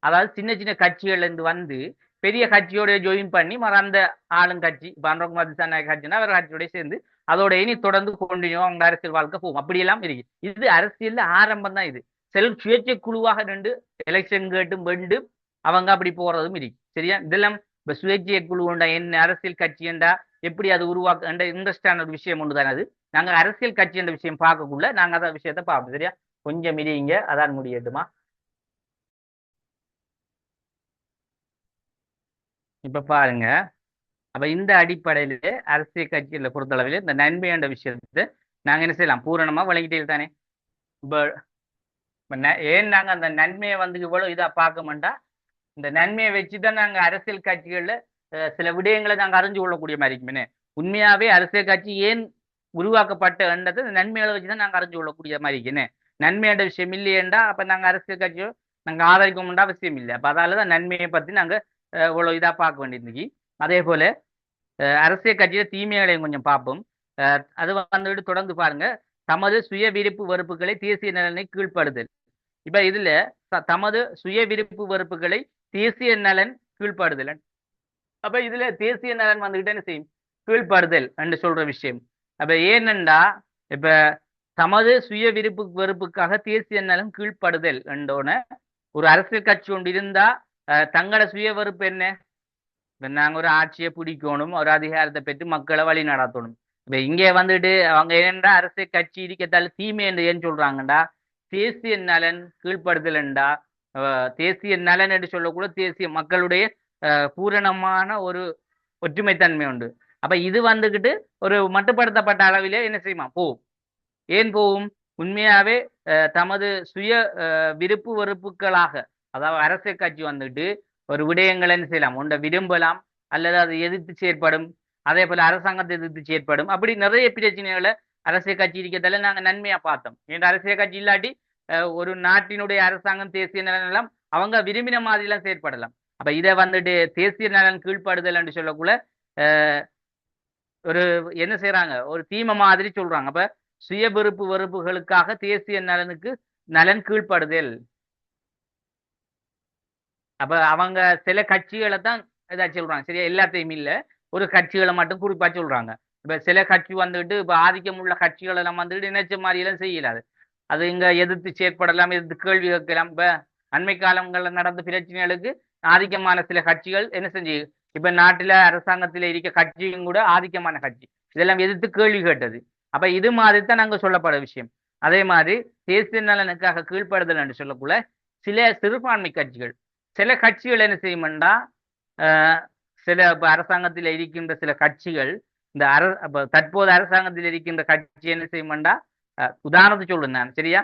[SPEAKER 1] அதாவது சின்ன சின்ன கட்சிகள்ல இருந்து வந்து பெரிய கட்சியோட ஜாயின் பண்ணி அந்த ஆளுங்கட்சி இப்ப அனுரகுமார் திசாநாயக்க கட்சினா அவர் கட்சியோட சேர்ந்து அதோட இனி தொடர்ந்து கொண்டினியூ அவங்க அரசியல் வாழ்க்கை போகும். அப்படியெல்லாம் இருக்கு. இது அரசியல் ஆரம்பம் தான். இது சுயேட்சை குழுவாக ரெண்டு எலெக்ஷன் கேட்டும் வெண்டு அவங்க அப்படி போறதும் இருக்கு. சரியா? இதெல்லாம் இப்ப சுயேட்சை குழு உண்டா, என்ன அரசியல் கட்சி என்றா எப்படி அது உருவாக்க இன்ட்ரெஸ்டான ஒரு விஷயம் ஒன்று தானே அது. நாங்க அரசியல் கட்சி என்ற விஷயம் பார்க்கக்குள்ள நாங்க அந்த விஷயத்த பார்ப்போம். சரியா? கொஞ்சம் மிதிங்க, அதான் முடியட்டுமா. இப்ப பாருங்க. அப்ப இந்த அடிப்படையிலே அரசியல் கட்சிகளை பொறுத்தளவில் இந்த நன்மை என்ற விஷயத்தை நாங்க என்ன செய்யலாம், பூரணமா வழங்கிட்டே தானே. இப்ப ஏன் நாங்க அந்த நன்மையை வந்து இவ்வளவு இதா பார்க்க மாட்டா, இந்த நன்மையை வச்சுதான் நாங்க அரசியல் கட்சிகள்ல சில விடயங்களை நாங்க அறிஞ்சு கொள்ளக்கூடிய மாதிரி இருக்குமே. உண்மையாவே அரசியல் கட்சி ஏன் உருவாக்கப்பட்ட என்றது நன்மைகளை வச்சுதான் நாங்க அறிஞ்சு கொள்ளக்கூடிய மாதிரி இருக்குன்னு. நன்மையோட விஷயம் இல்லையேண்டா அப்ப நாங்க அரசியல் கட்சியோ நாங்க ஆதரிக்கணும்டா அவசியம் இல்லை. அப்ப அதாலதான் நன்மையை பத்தி நாங்க இவ்வளவு இதா பார்க்க வேண்டியிருந்துச்சு. அதே போல அரசியல் கட்சியில தீமைகளையும் கொஞ்சம் பார்ப்போம். அது வந்துட்டு தொடர்ந்து பாருங்க. தமது சுய விருப்பு வெறுப்புகளை தேசிய நலனை கீழ்ப்படுதல். இப்ப இதுல தமது சுய விருப்பு வெறுப்புகளை தேசிய நலன் கீழ்ப்படுதல். அப்ப இதுல தேசிய நலன் வந்துகிட்டு என்ன செய்யும், கீழ்ப்படுதல் என்று சொல்ற விஷயம். அப்ப ஏனென்றா இப்ப தமது சுய விருப்பு வெறுப்புக்காக தேசிய நலன் கீழ்ப்படுதல் என்றோன ஒரு அரசியல் கட்சி ஒன்று இருந்தா தங்களோட சுய வெறுப்பு என்ன, நாங்க ஒரு ஆட்சியை பிடிக்கணும், ஒரு அதிகாரத்தை பெற்று மக்களை வழி நடத்தணும். இப்ப இங்கே வந்துட்டு அவங்க என்னண்டா அரசியல் கட்சி இருக்கத்தால தீமை என்று ஏன் சொல்றாங்கடா, தேசிய நலன் கீழ்ப்படுதல்ண்டா. தேசிய நலன் என்று சொல்லக்கூட தேசிய மக்களுடைய பூரணமான ஒரு ஒற்றுமைத்தன்மை உண்டு. அப்ப இது வந்துகிட்டு ஒரு மட்டுப்படுத்தப்பட்ட அளவிலே என்ன செய்யுமா போகும். ஏன் போகும்? உண்மையாவே தமது சுய விருப்பு வெறுப்புகளாக, அதாவது அரசியல் கட்சி வந்துட்டு ஒரு விடயங்களை என்ன செய்யலாம், ஒன்றை விரும்பலாம் அல்லது அதை எதிர்த்து செயற்படும். அதே போல அரசாங்கத்தை எதிர்த்து செயற்படும். அப்படி நிறைய பிரச்சனைகளை அரசியல் கட்சி இருக்கிறதால நாங்க நன்மையா பார்த்தோம். என்ற அரசியல் கட்சி இல்லாட்டி ஒரு நாட்டினுடைய அரசாங்கம் தேசிய நலன் எல்லாம் அவங்க விரும்பின மாதிரி எல்லாம் செயற்படலாம். அப்ப இதை வந்துட்டு தேசிய நலன் கீழ்ப்படுதல் என்று சொல்லக்குள்ள ஒரு என்ன செய்யறாங்க, ஒரு தீமை மாதிரி சொல்றாங்க. அப்ப சுய விருப்பு வெறுப்புகளுக்காக தேசிய நலனுக்கு நலன் கீழ்ப்படுதல். அப்ப அவங்க சில கட்சிகளை தான் ஏதாச்சும் சொல்றாங்க. சரியா? எல்லாத்தையும் இல்ல, ஒரு கட்சிகளை மட்டும் குறிப்பா சொல்றாங்க. இப்ப சில கட்சி வந்துட்டு இப்ப ஆதிக்கம் உள்ள கட்சிகள் எல்லாம் வந்துட்டு நினைச்ச மாதிரி எல்லாம் செய்யலாது. அது இங்க எதிர்த்து செயற்படலாம், எதிர்த்து கேள்வி கேட்கலாம். இப்ப அண்மை காலங்கள்ல நடந்த பிரச்சனைகளுக்கு ஆதிக்கமான சில கட்சிகள் என்ன செஞ்சு, இப்ப நாட்டுல அரசாங்கத்தில இருக்க கட்சியும் கூட ஆதிக்கமான கட்சி இதெல்லாம் எதிர்த்து கேள்வி கேட்டது. அப்ப இது மாதிரி தான் நாங்க சொல்லப்பட விஷயம். அதே மாதிரி தேசிய நலனுக்காக கீழ்ப்படுதல் என்று சொல்லக்குள்ள சில சிறுபான்மை கட்சிகள், சில கட்சிகள் என்ன செய்யும்டா, சில அரசாங்கத்தில் இருக்கின்ற சில கட்சிகள் இந்த தற்போது அரசாங்கத்தில் இருக்கின்ற கட்சி என்ன செய்யும்டா, உதாரணத்துக்கு சொல்லுங்க நான். சரியா?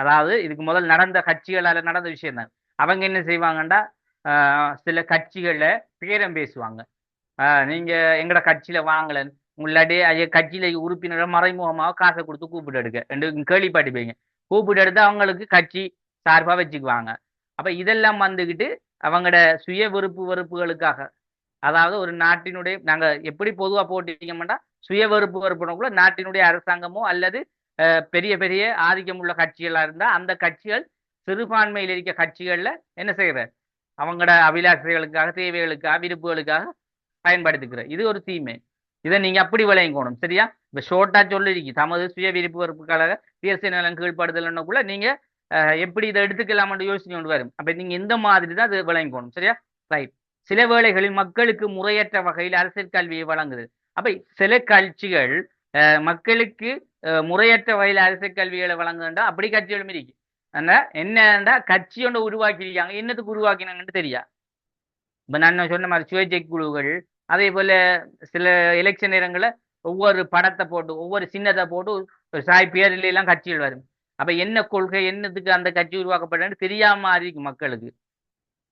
[SPEAKER 1] அதாவது இதுக்கு முதல் நடந்த கட்சிகளால நடந்த விஷயம் தான். அவங்க என்ன செய்வாங்கண்டா, சில கட்சிகள்ல பேரம் பேசுவாங்க. நீங்க எங்கட கட்சியில வாங்கலன்னு முன்னாடி கட்சியில உறுப்பினரை மறைமுகமாக காசை கொடுத்து கூப்பிட்டு எடுக்க ரெண்டு கேள்விப்பட்டிருப்பீங்க. கூப்பிட்டு எடுத்து அவங்களுக்கு கட்சி சார்பா வச்சுக்குவாங்க. அப்ப இதெல்லாம் வந்துகிட்டு அவங்களோட சுய விருப்பு வெறுப்புகளுக்காக, அதாவது ஒரு நாட்டினுடைய நாங்க எப்படி பொதுவா போட்டிட்டீங்கன்னா சுய வெறுப்பு வெறுப்புனக்குள்ள நாட்டினுடைய அரசாங்கமோ அல்லது பெரிய பெரிய ஆதிக்கம் உள்ள கட்சிகளா இருந்தா அந்த கட்சிகள் சிறுபான்மையில் இருக்க கட்சிகள்ல என்ன செய்யற, அவங்களோட அபிலாஷைகளுக்காக, தேவைகளுக்காக, விருப்புகளுக்காக பயன்படுத்திக்கிற. இது ஒரு தீமை. இதை நீங்க அப்படி விளையங்கணும். சரியா? இப்ப ஷோர்ட்டா சொல்லிருக்கீங்க, தமது சுய விருப்பு வெறுப்புக்காக தேசிய நலன் கீழ்ப்படுதல்னுக்குள்ள நீங்க எப்படி இதை எடுத்துக்கலாம்னு யோசிச்சு கொண்டு வரும். அப்ப நீங்க இந்த மாதிரி தான் அது விளங்கணும். சரியா? ரைட். சில வேளைகளில் மக்களுக்கு முறையற்ற வகையில் அரசியல் கல்வியை வழங்குது. அப்ப சில கட்சிகள் மக்களுக்கு முறையற்ற வகையில் அரசியல் கல்விகளை வழங்குதுண்டா அப்படி கட்சிகளும் இருக்கு. என்னண்டா கட்சி ஒன்று உருவாக்கியிருக்காங்க, என்னத்துக்கு உருவாக்கினாங்கன்னு தெரியா. இப்ப நான் சொன்ன மாதிரி சுயேட்சை குழுக்கள், அதே போல சில எலெக்ஷன் நேரங்களில் ஒவ்வொரு படத்தை போட்டு ஒவ்வொரு சின்னத்தை போட்டு ஒரு சாய் பேரில எல்லாம் கட்சிகள் வரும். அப்ப என்ன கொள்கை, என்னத்துக்கு அந்த கட்சி உருவாக்கப்பட்டன்னு தெரியாம இருக்கு மக்களுக்கு.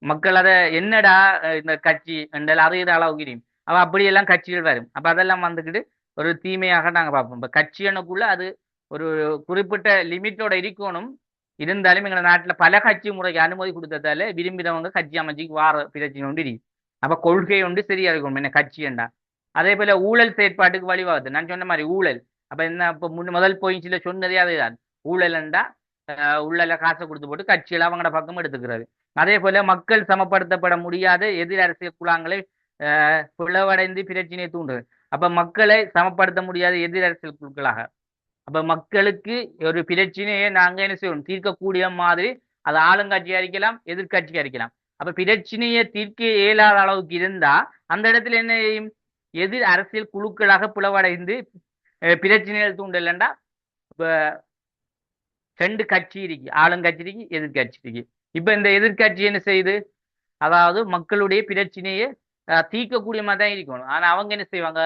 [SPEAKER 1] மக்கள் அதை என்னடா இந்த கட்சி என்றால் அறிகிற அளவுக்கு தெரியும். அப்ப அப்படியெல்லாம் கட்சிகள் வரும். அப்ப அதெல்லாம் வந்துக்கிட்டு ஒரு தீமையாக நாங்க பார்ப்போம். இப்ப கட்சியனுக்குள்ள அது ஒரு குறிப்பிட்ட லிமிட்டோட இருக்கணும். இருந்தாலும் எங்க நாட்டுல பல கட்சி முறைக்கு அனுமதி கொடுத்ததால விரும்பினவங்க கட்சி அமைச்சுக்கு வார பிரச்சனை ஒன்று இருக்கு. அப்ப கொள்கை ஒன்று சரியா இருக்கணும் என்ன கட்சியண்டா. அதே போல ஊழல் செயற்பாட்டுக்கு வழிவகுது. நான் சொன்ன மாதிரி ஊழல். அப்ப என்ன இப்ப முதல் பாயிண்ட்ஸ்ல சொன்னதே அதுதான். ஊழல்ண்டா உள்ளல காசை கொடுத்து போட்டு கட்சிகள் அவங்களோட பக்கம் எடுத்துக்கிறது. அதே போல மக்கள் சமப்படுத்தப்பட முடியாத எதிர் அரசியல் குழாங்களை பிளவடைந்து பிரச்சனையை தூண்டுது. அப்ப மக்களை சமப்படுத்த முடியாத எதிர் அரசியல் குழுக்களாக அப்ப மக்களுக்கு ஒரு பிரச்சனையை நாங்க என்ன செய்யணும் தீர்க்கக்கூடிய மாதிரி அது ஆளுங்கட்சியா இருக்கலாம் எதிர்கட்சியா இருக்கலாம். அப்ப பிரச்சனையை தீர்க்க இயலாத அளவுக்கு இருந்தா அந்த இடத்துல என்ன செய்யும் எதிர் அரசியல் குழுக்களாக பிளவடைந்து பிரச்சனைகள் தூண்டலண்டா இப்ப ரெண்டு கட்சி இருக்கு ஆளுங்கட்சி இருக்கு எதிர்கட்சி இருக்கு. இப்ப இந்த எதிர்கட்சி என்ன செய்யுது அதாவது மக்களுடைய பிரச்சனையை தீர்க்கக்கூடிய மாதிரி தான் இருக்கணும். ஆனா அவங்க என்ன செய்வாங்க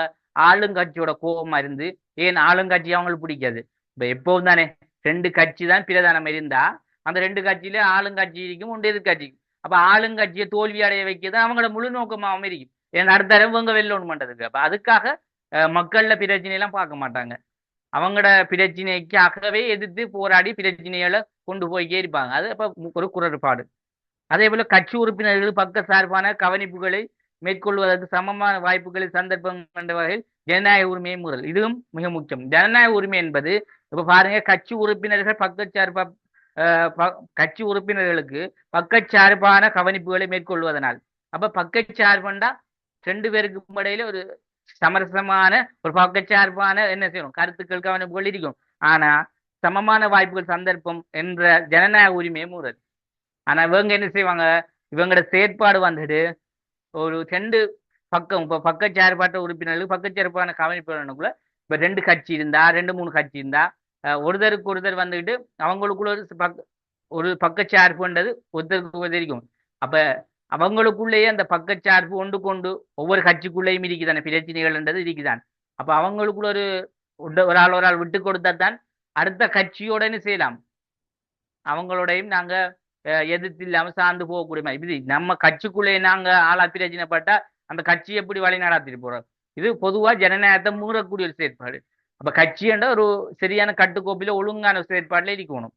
[SPEAKER 1] ஆளுங்கட்சியோட கோபமா இருந்து ஏன் ஆளுங்கட்சி அவங்களுக்கு பிடிக்காது. இப்ப எப்பவும் தானே ரெண்டு கட்சி தான் பிரதானம் இருந்தா அந்த ரெண்டு கட்சியில ஆளுங்கட்சி இருக்கும் ஒன்று எதிர்கட்சி. அப்ப ஆளுங்கட்சியை தோல்வி அடைய வைக்கிறது அவங்களோட முழு நோக்கமாகவும் இருக்கும். ஏன் அடுத்த தடவை இவங்க வெல்லணும் பண்றதுக்கு. அப்ப அதுக்காக மக்கள்ல பிரச்சனை எல்லாம் பார்க்க மாட்டாங்க. அவங்களோட பிரச்சனைக்காகவே எதிர்த்து போராடி பிரச்சனைகளை கொண்டு போய்க்கே இருப்பாங்க. அது அப்ப ஒரு குறைபாடு. அதே போல கட்சி உறுப்பினர்கள் பக்க சார்பான கவனிப்புகளை மேற்கொள்வதற்கு சமமான வாய்ப்புகளை சந்தர்ப்பம் என்ற வகையில் ஜனநாயக உரிமையை முதல் இதுவும் மிக முக்கியம். ஜனநாயக உரிமை என்பது இப்ப பாருங்க கட்சி உறுப்பினர்கள் பக்கச்சார்பா கட்சி உறுப்பினர்களுக்கு பக்கச்சார்பான கவனிப்புகளை மேற்கொள்வதனால் அப்ப பக்கச்சார்பண்டா ரெண்டு பேருக்கு இடையில ஒரு சமரசமான ஒரு பக்கச்சார்பான என்ன செய்யணும் கருத்துக்கள் கவனிப்புகள் இருக்கும். ஆனா சமமான வாய்ப்புகள் சந்தர்ப்பம் என்ற ஜனநாயக உரிமையை மூறல். ஆனா இவங்க என்ன செய்வாங்க இவங்களோட செயற்பாடு வந்துட்டு ஒரு ரெண்டு பக்கம் இப்ப பக்கச்சார்பாட்ட உறுப்பினர்களுக்கு பக்கச்சார்பான கவனிப்புகளுக்குள்ள இப்ப ரெண்டு கட்சி இருந்தா ரெண்டு மூணு கட்சி இருந்தா ஒருத்தருக்கு ஒருத்தர் வந்துக்கிட்டு அவங்களுக்குள்ள ஒரு பக்கச்சார்புன்றது ஒருத்தருக்கு ஒருத்தரிக்கும். அப்ப அவங்களுக்குள்ளேயே அந்த பக்கச்சார்பு ஒன்று கொண்டு ஒவ்வொரு கட்சிக்குள்ளேயும் இருக்குதானே பிரச்சனைகள்ன்றது இருக்குதான். அப்ப அவங்களுக்குள்ள ஒரு ஆள் விட்டு கொடுத்தா தான் அடுத்த கட்சியோடன்னு செய்யலாம். அவங்களோடையும் நாங்க எதிர்த்து இல்லாம சார்ந்து போகக்கூடிய மாதிரி இது நம்ம கட்சிக்குள்ளே நாங்க ஆளா பிரச்சனைப்பட்டா அந்த கட்சி எப்படி வழி நடாத்திட்டு போறோம். இது பொதுவா ஜனநாயகத்தை மூறக்கூடிய ஒரு செயற்பாடு. அப்ப கட்சின்ற ஒரு சரியான கட்டுக்கோப்பில ஒழுங்கான செயற்பாடுல இருக்கணும்.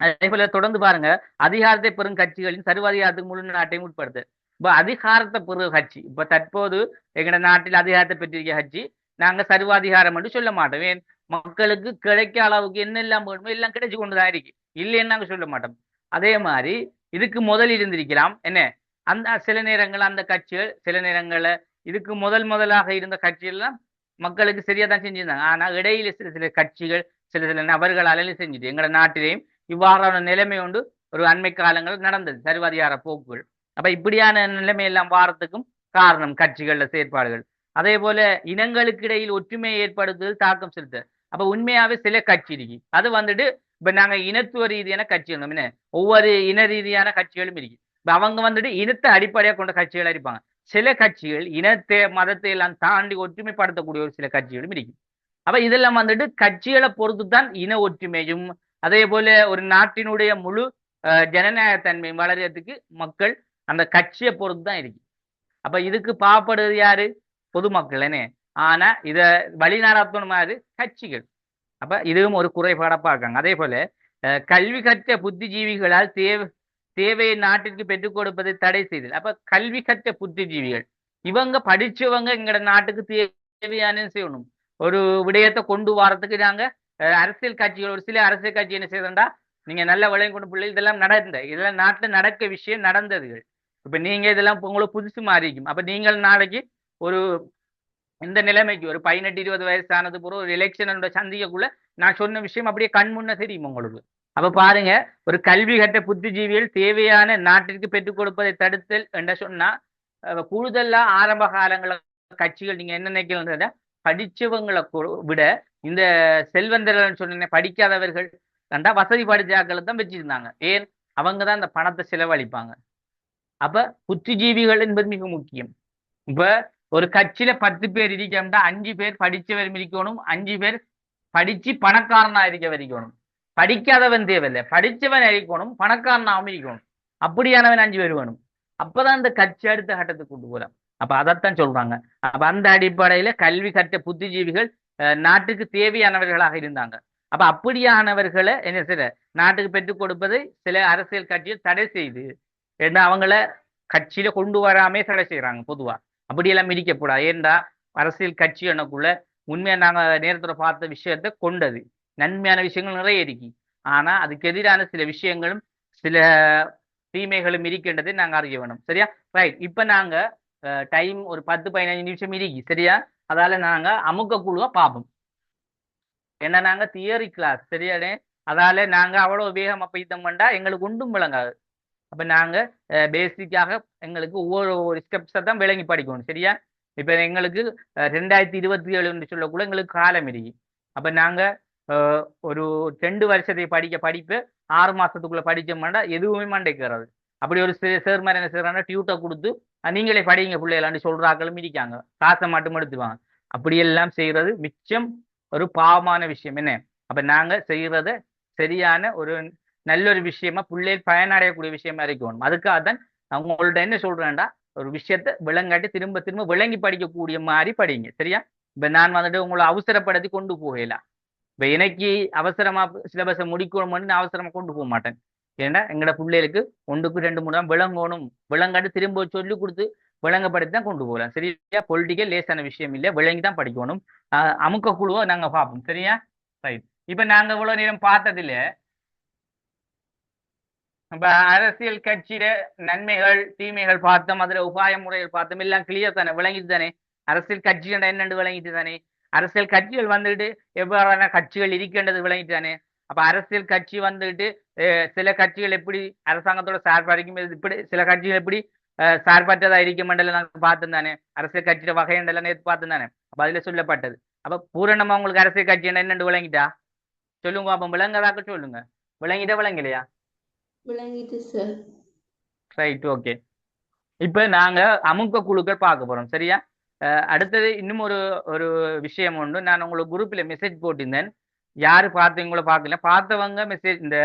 [SPEAKER 1] அதே போல தொடர்ந்து பாருங்க அதிகாரத்தை பெறும் கட்சிகளின் சர்வாதிகாரத்துக்கு முழு நாட்டையும் உட்படுத்து. இப்ப அதிகாரத்தை பெறும் கட்சி இப்ப தற்போது எங்க நாட்டில் அதிகாரத்தை பெற்றிருக்க கட்சி நாங்க சர்வாதிகாரம் என்று சொல்ல மாட்டோம். ஏன் மக்களுக்கு கிடைக்க அளவுக்கு என்ன எல்லாம் வேணுமோ எல்லாம் கிடைச்சு கொண்டுதான் இருக்கு இல்லைன்னு நாங்க சொல்ல மாட்டோம். அதே மாதிரி இதுக்கு முதல் இருந்திருக்கலாம் என்ன அந்த சில நேரங்கள் அந்த கட்சிகள் சில நேரங்கள்ல இதுக்கு முதலாக இருந்த கட்சிகள் எல்லாம் மக்களுக்கு சரியா தான் செஞ்சிருந்தாங்க. ஆனா இடையில சில சில கட்சிகள் சில நபர்கள் அலையில செஞ்சுட்டு எங்களோட நாட்டிலேயும் இவ்வாறான நிலைமை ஒன்று ஒரு அண்மை காலங்கள் நடந்தது சர்வாதிகார போக்குகள். அப்ப இப்படியான நிலைமை எல்லாம் வாரத்துக்கும் காரணம் கட்சிகள செயற்பாடுகள். அதே போல இனங்களுக்கு இடையில் ஒற்றுமையை ஏற்படுத்துவது தாக்கம் செலுத்த. அப்ப உண்மையாவே சில கட்சி இருக்கு அது வந்துட்டு இப்ப நாங்க இனத்துவ ரீதியான கட்சி இருந்தோம் என்ன ஒவ்வொரு இன ரீதியான கட்சிகளும் இருக்கு. இப்ப அவங்க வந்துட்டு இனத்தை அடிப்படையாக கொண்ட கட்சிகளா இருப்பாங்க. சில கட்சிகள் இனத்தை மதத்தை எல்லாம் தாண்டி ஒற்றுமைப்படுத்தக்கூடிய ஒரு சில கட்சிகளும் இருக்கு. அப்ப இதெல்லாம் வந்துட்டு கட்சிகளை பொறுத்து தான் இன ஒற்றுமையும் அதே போல ஒரு நாட்டினுடைய முழு ஜனநாயகத்தன்மையும் வளர்றதுக்கு மக்கள் அந்த கட்சியை பொறுத்து தான் இருக்கு. அப்ப இதுக்கு பாப்படுறது யாரு பொதுமக்கள் என்ன. ஆனா இத வழிநடத்தணும் மாதிரி கட்சிகள். அப்ப இதுவும் ஒரு குறைபாடா பார்க்காங்க. அதே போல கல்வி கற்ற புத்திஜீவிகளால் தேவையை நாட்டிற்கு பெற்றுக் கொடுப்பதை தடை செய்தல். அப்ப கல்வி கற்ற புத்திஜீவிகள் இவங்க படிச்சவங்க எங்கட நாட்டுக்கு தேவையான செய்யணும் ஒரு விடயத்தை கொண்டு வரத்துக்கு நாங்க அரசியல் கட்சிகள் ஒரு சில அரசியல் கட்சி என்ன செய்யறா நீங்க நல்ல விளையம் கொண்டு பிள்ளை இதெல்லாம் இதெல்லாம் நாட்டுல நடக்க விஷயம் நடந்ததுகள். இப்ப நீங்க இதெல்லாம் உங்களுக்கு புதுசு மாறிக்கும். அப்ப நீங்கள் நாளைக்கு ஒரு இந்த நிலைமைக்கு ஒரு 18-20 வயசானது போற ஒரு எலெக்ஷன் சந்திக்கக்குள்ள நான் சொன்ன விஷயம் அப்படியே கண் முன்ன தெரியும் உங்களுக்கு. அப்ப பாருங்க ஒரு கல்வி கட்ட புத்திஜீவிகள் தேவையான நாட்டிற்கு பெற்றுக் கொடுப்பதை தடுத்தல் என்று சொன்னா கூடுதலா ஆரம்ப காலங்கள கட்சிகள் நீங்க என்ன நினைக்கிறத படிச்சவங்களை விட இந்த செல்வந்தர்கள் சொன்ன படிக்காதவர்கள் கண்டா வசதி படிச்சாக்களை தான் வச்சிருந்தாங்க. ஏன் அவங்க தான் அந்த பணத்தை செலவழிப்பாங்க. அப்ப புத்திஜீவிகள் என்பது மிக முக்கியம். இப்ப ஒரு கட்சியில 10 பேர் இருக்கா 5 பேர் படிச்சவர் இருக்கணும் 5 பேர் படிச்சு பணக்காரனா இருக்க வரைக்கணும். படிக்காதவன் தேவையில்லை படிச்சவன் இருக்கணும் பணக்காரனாவும் இருக்கணும். அப்படியானவன் 5 பேர் வேணும். அப்பதான் இந்த கட்சி அடுத்த கட்டத்துக்கு கொண்டு போகலாம். அப்ப அதைத்தான் சொல்றாங்க. அப்ப அந்த அடிப்படையில கல்வி கற்ற புத்திஜீவிகள் நாட்டுக்கு தேவையானவர்களாக இருந்தாங்க. அப்ப அப்படியானவர்களை என்ன செய்ய நாட்டுக்கு பெற்றுக் கொடுப்பதை சில அரசியல் கட்சிகள் தடை செய்து ஏன்னா அவங்கள கட்சியில கொண்டு வராமே தடை செய்யறாங்க பொதுவா. அப்படியெல்லாம் மிதிக்கப்படாது. ஏண்டா அரசியல் கட்சி எனக்குள்ள உண்மையா நாங்க நேரத்தோட பார்த்த விஷயத்த கொண்டது நன்மையான விஷயங்கள் நிறைய இருக்கு. ஆனா அதுக்கு எதிரான சில விஷயங்களும் சில தீமைகளும் இருக்கின்றதை நாங்க அறிய வேணும். சரியா? ரைட். இப்ப நாங்க டைம் ஒரு 10-15 நிமிஷம் இருக்கு. சரியா? அதால நாங்க அமுக்க குழுவை பார்ப்போம். ஏன்னா நாங்க தியரி கிளாஸ் சரியானே. அதால நாங்க அவ்வளவு வேகமா போய்த்தோம் பண்ணா எங்களுக்கு ஒன்றும் விளங்காது. அப்ப நாங்க பேசிக்காக எங்களுக்கு ஒவ்வொரு ஸ்டெப்ஸை தான் விளங்கி படிக்கணும். சரியா? இப்ப எங்களுக்கு 2027 சொல்லக்குள்ள எங்களுக்கு காலம் இருக்கு. அப்ப நாங்க ஒரு 2 வருஷத்தை படிக்க படிப்பு 6 மாசத்துக்குள்ள படிச்சோம்னா எதுவுமே மண்டைக்கிறது. அப்படி ஒரு சேர் மாதிரி என்ன செய்யறாங்க டியூட்டர் கொடுத்து நீங்களே படிங்க பிள்ளைகளான்னு சொல்றாக்களும் இருக்காங்க. காசை மட்டும் எடுத்துவாங்க. அப்படியெல்லாம் செய்யறது மிச்சம் ஒரு பாவமான விஷயம் என்ன. அப்ப நாங்க செய்யறத சரியான ஒரு நல்ல ஒரு விஷயமா பிள்ளைகள் பயனடையக்கூடிய விஷயமா இருக்கணும். அதுக்காக தான் நான் உங்கள்ட்ட என்ன சொல்றேன்டா ஒரு விஷயத்த விளங்காட்டி திரும்ப திரும்ப விளங்கி படிக்கக்கூடிய மாதிரி படிங்க. சரியா? இப்ப நான் வந்துட்டு உங்களை அவசரப்படுத்தி கொண்டு போகல. இப்ப எனக்கு அவசரமா சிலபஸை முடிக்கணும்னு நான் அவசரமா கொண்டு போக மாட்டேன். ஏன்னா எங்கட பிள்ளைகளுக்கு 1-2 முறை விளங்கணும். விளங்காட்டி திரும்ப சொல்லி கொடுத்து விளங்கப்படுத்தி தான் கொண்டு போகலாம். சரியா? பொலிட்டிக்கல் லேசான விஷயம் இல்லை. விளங்கி தான் படிக்கணும். அமுக்க குழுவை நாங்க பார்ப்போம். சரியா? ரைட். இப்ப நாங்க இவ்வளவு நேரம் பார்த்ததில்ல இப்ப அரசியல் கட்சியில நன்மைகள் தீமைகள் பார்த்தோம். அதுல உபாய முறைகள் பார்த்தோம். எல்லாம் கிளியர் தானே விளங்கிட்டு தானே. அரசியல் கட்சி என்னென்று விளங்கிட்டு தானே. அரசியல் கட்சிகள் வந்துட்டு எவ்வாறான கட்சிகள் இருக்கின்றது விளங்கிட்டு தானே. அப்ப அரசியல் கட்சி வந்துட்டு சில கட்சிகள் எப்படி அரசாங்கத்தோட சார்பா இருக்கும் இப்படி சில கட்சிகள் எப்படி சார்பற்றதா இருக்க மண்டலம் நாங்க பார்த்தோம் தானே. அரசியல் கட்சியோட வகையண்டெல்லாம் நேற்று பார்த்தோம் தானே. அப்ப அதுல சொல்லப்பட்டது. அப்ப பூரணமா உங்களுக்கு அரசியல் கட்சி என்னென்னு விளங்கிட்டா சொல்லுங்க. அப்ப விளங்கதாக்க சொல்லுங்க. விளங்கிட்டா விளங்கலையா?
[SPEAKER 2] விளங்கிட்டு சார்.
[SPEAKER 1] ரைட். ஓகே. இப்ப நாங்க அமுக்க குழுக்கள் பார்க்க போறோம். சரியா? அடுத்தது இன்னும் ஒரு ஒரு விஷயம் ஒன்று நான் உங்களுக்கு குரூப்ல மெசேஜ் போட்டிருந்தேன். யாரு பார்த்தீங்களோ பார்க்கல. பார்த்தவங்க மெசேஜ் இந்த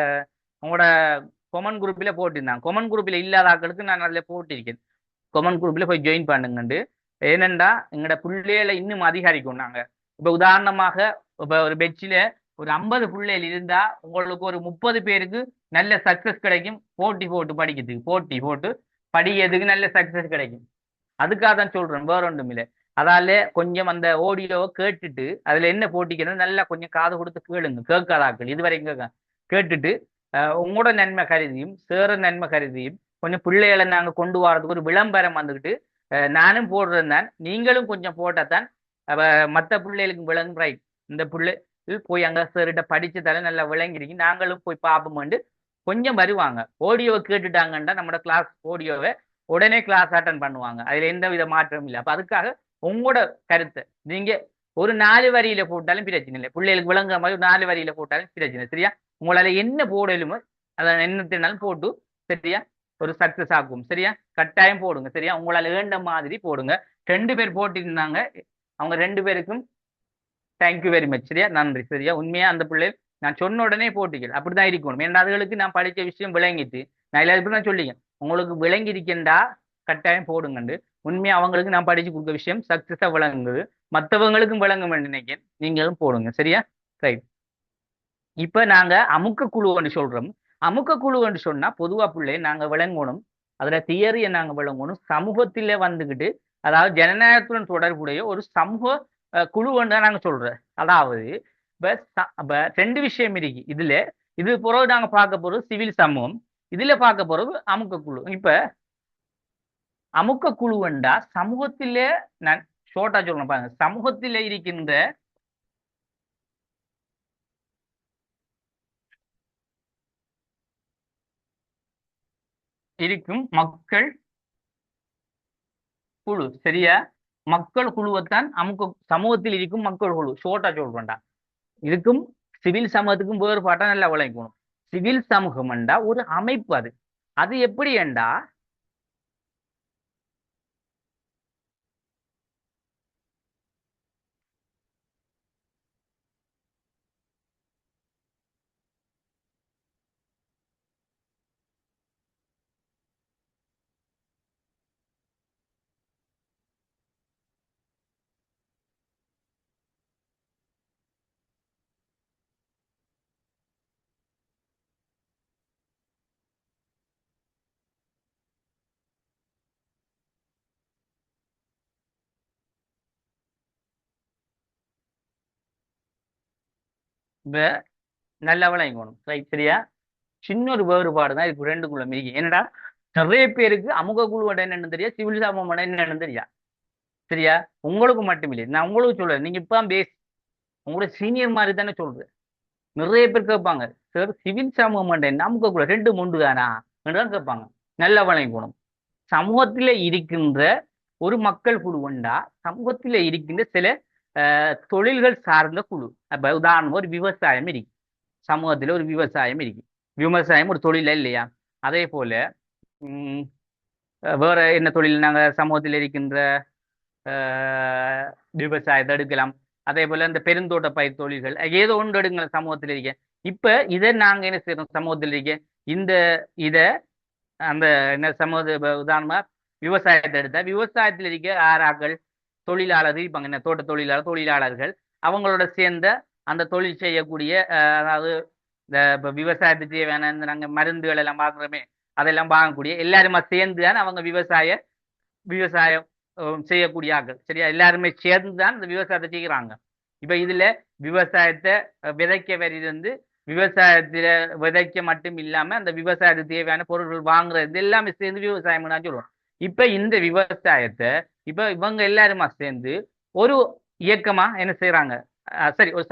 [SPEAKER 1] உங்களோட கொமன் குரூப்ல போட்டிருந்தாங்க. கொமன் குரூப்ல இல்லாத ஆட்களுக்கு நான் அதில் போட்டிருக்கேன். கொமன் குரூப்ல போய் ஜாயின் பண்ணுங்கண்டு. ஏனென்றா எங்களோட பிள்ளைகளை இன்னும் அதிகரிக்கும் நாங்க. இப்ப உதாரணமாக இப்ப ஒரு பெட்சில ஒரு 50 பிள்ளைகள் இருந்தா உங்களுக்கு ஒரு 30 பேருக்கு நல்ல சக்சஸ் கிடைக்கும். போட்டி போட்டு படிக்கிறதுக்கு போட்டி போட்டு படிக்கிறதுக்கு நல்ல சக்சஸ் கிடைக்கும். அதுக்காக தான் சொல்றேன். வேற ஒன்றும் இல்லை. அதால கொஞ்சம் அந்த ஆடியோவை கேட்டுட்டு அதுல என்ன போட்டிக்கணும் நல்லா கொஞ்சம் காது கொடுத்து கேளுங்க. கேட்காதாக்கள் இதுவரைக்கும் கேட்டுட்டு உங்களோட நன்மை கருதியும் சேர நன்மை கருதியும் கொஞ்சம் பிள்ளைகளை நாங்க கொண்டு வரதுக்கு ஒரு விளம்பரம் வந்துக்கிட்டு நானும் போடுறேன் தான் நீங்களும் கொஞ்சம் போட்டத்தான் மற்ற பிள்ளைகளுக்கு விளங்கும். ரைட். இந்த பிள்ளை போய் அங்க சார்கிட்ட படிச்சு தர நல்லா விளங்கிருக்கு நாங்களும் போய் பார்ப்போம்ண்டு கொஞ்சம் வருவாங்க. ஆடியோவை கேட்டுட்டாங்கன்னா நம்ம கிளாஸ் ஆடியோவை உடனே கிளாஸ் அட்டன் பண்ணுவாங்க. அதுல எந்த வித மாற்றமும் இல்லை. அப்ப அதுக்காக உங்களோட கருத்தை நீங்க ஒரு 4 வரியில போட்டாலும் பிரச்சனை இல்லை. பிள்ளைகளுக்கு விளங்குற மாதிரி 4 வரியில போட்டாலும் பிரச்சனை. சரியா? உங்களால என்ன போடலுமோ அதை என்னத்தினாலும் போட்டு சரியா ஒரு சக்சஸ் ஆகும். சரியா? கட்டாயம் போடுங்க. சரியா? உங்களால ஏண்ட மாதிரி போடுங்க. 2 பேர் போட்டிருந்தாங்க. அவங்க 2 பேருக்கும் தேங்க்யூ வெரி மச். சரியா? நன்றி. சரியா? உண்மையா அந்த பிள்ளை நான் சொன்ன உடனே போட்டிகள் அப்படிதான் இருக்கணும். ஏன்னா அதுகளுக்கு நான் படிச்ச விஷயம் விளங்கிட்டு நான் எல்லாருக்கும் தான் சொல்லிங்க உங்களுக்கு விளங்கி இருக்கேன்டா கட்டாயம் போடுங்கண்டு. உண்மையா அவங்களுக்கு நான் படிச்சு கொடுக்க விஷயம் சக்சஸா விளங்குது. மற்றவங்களுக்கும் விளங்கும் நினைக்கிறேன். நீங்களும் போடுங்க. சரியா? ரைட். இப்ப நாங்க அமுக்க குழுன்னு சொல்றோம். அமுக்க குழுன்னு சொன்னா பொதுவா பிள்ளை நாங்க விளங்கணும். அதுல தியரியை நாங்க விளங்கணும். சமூகத்தில வந்துகிட்டு அதாவது ஜனநாயகத்துடன் தொடர்புடைய ஒரு சமூக குழுன்னு தான் நாங்க சொல்றோம். அதாவது இப்ப 2 விஷயம் இருக்கு இதுல. இது பிறகு நாங்க பார்க்க போறது சிவில் சமூகம். இதுல பார்க்க போறது அமுக்க குழு. இப்ப அமுக்க குழுவண்டா சமூகத்திலே நான் ஷோர்ட்டா சொல்லணும் பாருங்க. சமூகத்திலே இருக்கின்ற இருக்கும் மக்கள் குழு. சரியா? மக்கள் குழுவைத்தான் அமுக்க சமூகத்தில் இருக்கும் மக்கள் குழு ஷோர்ட்டா சொல்றேன்டா. இதுக்கும் சிவில் சமூகத்துக்கும் வேறுபாட்டா நல்லா விளங்கணும். சிவில் சமூகம் என்றா ஒரு அமைப்பு. அது அது எப்படி என்றா இப்ப நல்லா விளங்கணும் ரைட் சரியா. சின்ன ஒரு வேறுபாடு தான் இருக்கு ரெண்டுக்குள்ள மீறி. என்னடா நிறைய பேருக்கு அமுக குழுவோட என்னன்னு தெரியா, சிவில் சமூகம் என்னன்னு தெரியா. சரியா, உங்களுக்கு மட்டும் இல்லை, நான் உங்களுக்கு சொல்றேன். நீங்க இப்ப பேஸ் உங்களோட சீனியர் மாதிரி தானே சொல்றேன். நிறைய பேர் கேட்பாங்க, சார் சிவில் சமூகம் என்ன அமுக குழு ரெண்டு முண்டு தானா தான் கேட்பாங்க. நல்லா விளங்கணும். சமூகத்தில இருக்கின்ற ஒரு மக்கள் குழு உண்டா, சமூகத்தில இருக்கின்ற சில தொழில்கள் சார்ந்த குழு. அப்ப உதாரணம் ஒரு விவசாயம் இருக்கு, சமூகத்துல ஒரு விவசாயம் இருக்கு. விவசாயம் ஒரு தொழில இல்லையா. அதே போல உம் வேற என்ன தொழில் நாங்க சமூகத்தில் இருக்கின்ற விவசாயத்தை எடுக்கலாம். அதே போல இந்த பெருந்தோட்ட பயிர் தொழில்கள் ஏதோ ஒன்று எடுங்க சமூகத்தில் இருக்க. இப்ப இதை நாங்க என்ன செய்யறோம் சமூகத்தில் இருக்க, இந்த இத அந்த என்ன சமூக உதாரணமா விவசாயத்தை எடுத்தா விவசாயத்தில் இருக்க ஆறாக்கள் தொழிலாளர்கள் இருப்பாங்க, என்ன தோட்ட தொழிலாளர்கள் அவங்களோட சேர்ந்த அந்த தொழில் செய்யக்கூடிய அதாவது இந்த இப்போ விவசாயத்துக்கு தேவையான இந்த நாங்கள் மருந்துகள் எல்லாம் பார்க்குறோமே, அதெல்லாம் வாங்கக்கூடிய எல்லாருமே சேர்ந்து தான் அவங்க விவசாயம் செய்யக்கூடிய ஆட்கள். சரியா, எல்லாருமே சேர்ந்து தான் இந்த விவசாயத்தை செய்கிறாங்க. இப்ப இதுல விவசாயத்தை விதைக்க வரியிருந்து விவசாயத்துல விதைக்க மட்டும் இல்லாம அந்த விவசாயத்துக்கு தேவையான பொருட்கள் வாங்குறது எல்லாமே சேர்ந்து விவசாயம் தான் சொல்லுவோம். இப்ப இந்த விவசாயத்தை இப்ப இவங்க எல்லாருமா சேர்ந்து ஒரு இயக்கமா என்ன செய்யறாங்க, சரி ஒரு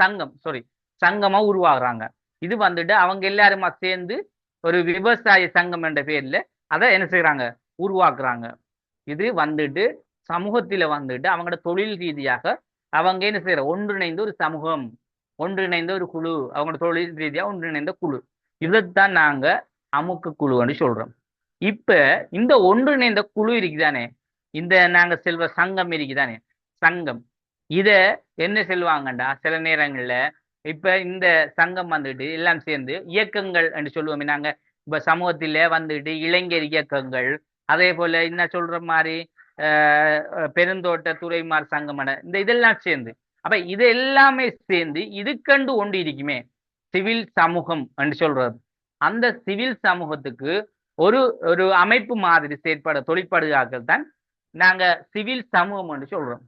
[SPEAKER 1] சங்கமா உருவாகுறாங்க. இது வந்துட்டு அவங்க எல்லாருமா சேர்ந்து ஒரு விவசாய சங்கம் என்ற பேர்ல அதை என்ன செய்யறாங்க, உருவாக்குறாங்க. இது வந்துட்டு சமூகத்தில வந்துட்டு அவங்களோட தொழில் ரீதியாக அவங்க என்ன செய்யற ஒன்றிணைந்த ஒரு சமூகம், ஒன்றிணைந்த ஒரு குழு, அவங்களோட தொழில் ரீதியா ஒன்றிணைந்த குழு. இதைத்தான் நாங்க அமுக்க குழுன்னு சொல்றோம். இப்ப இந்த ஒன்றிணைந்த குழு இருக்குதானே, இந்த நாங்க செல்வ சங்கம் இருக்குதானே, சங்கம் இத என்ன செல்வாங்கண்டா சில நேரங்கள்ல இப்ப இந்த சங்கம் வந்துட்டு எல்லாம் சேர்ந்து இயக்கங்கள் என்று சொல்லுவோமே நாங்க. இப்ப சமூகத்தில வந்துட்டு இளைஞர் இயக்கங்கள், அதே போல என்ன சொல்ற மாதிரி பெருந்தோட்ட துறைமார் சங்கம் இந்த இதெல்லாம் சேர்ந்து, அப்ப இது எல்லாமே சேர்ந்து இதுக்கண்டு ஒன்று இருக்குமே சிவில் சமூகம் என்று சொல்றது. அந்த சிவில் சமூகத்துக்கு ஒரு ஒரு அமைப்பு மாதிரி செயற்பட தொழிற்பாடுகள் தான் நாங்க சிவில் சமூகம் என்று சொல்றோம்.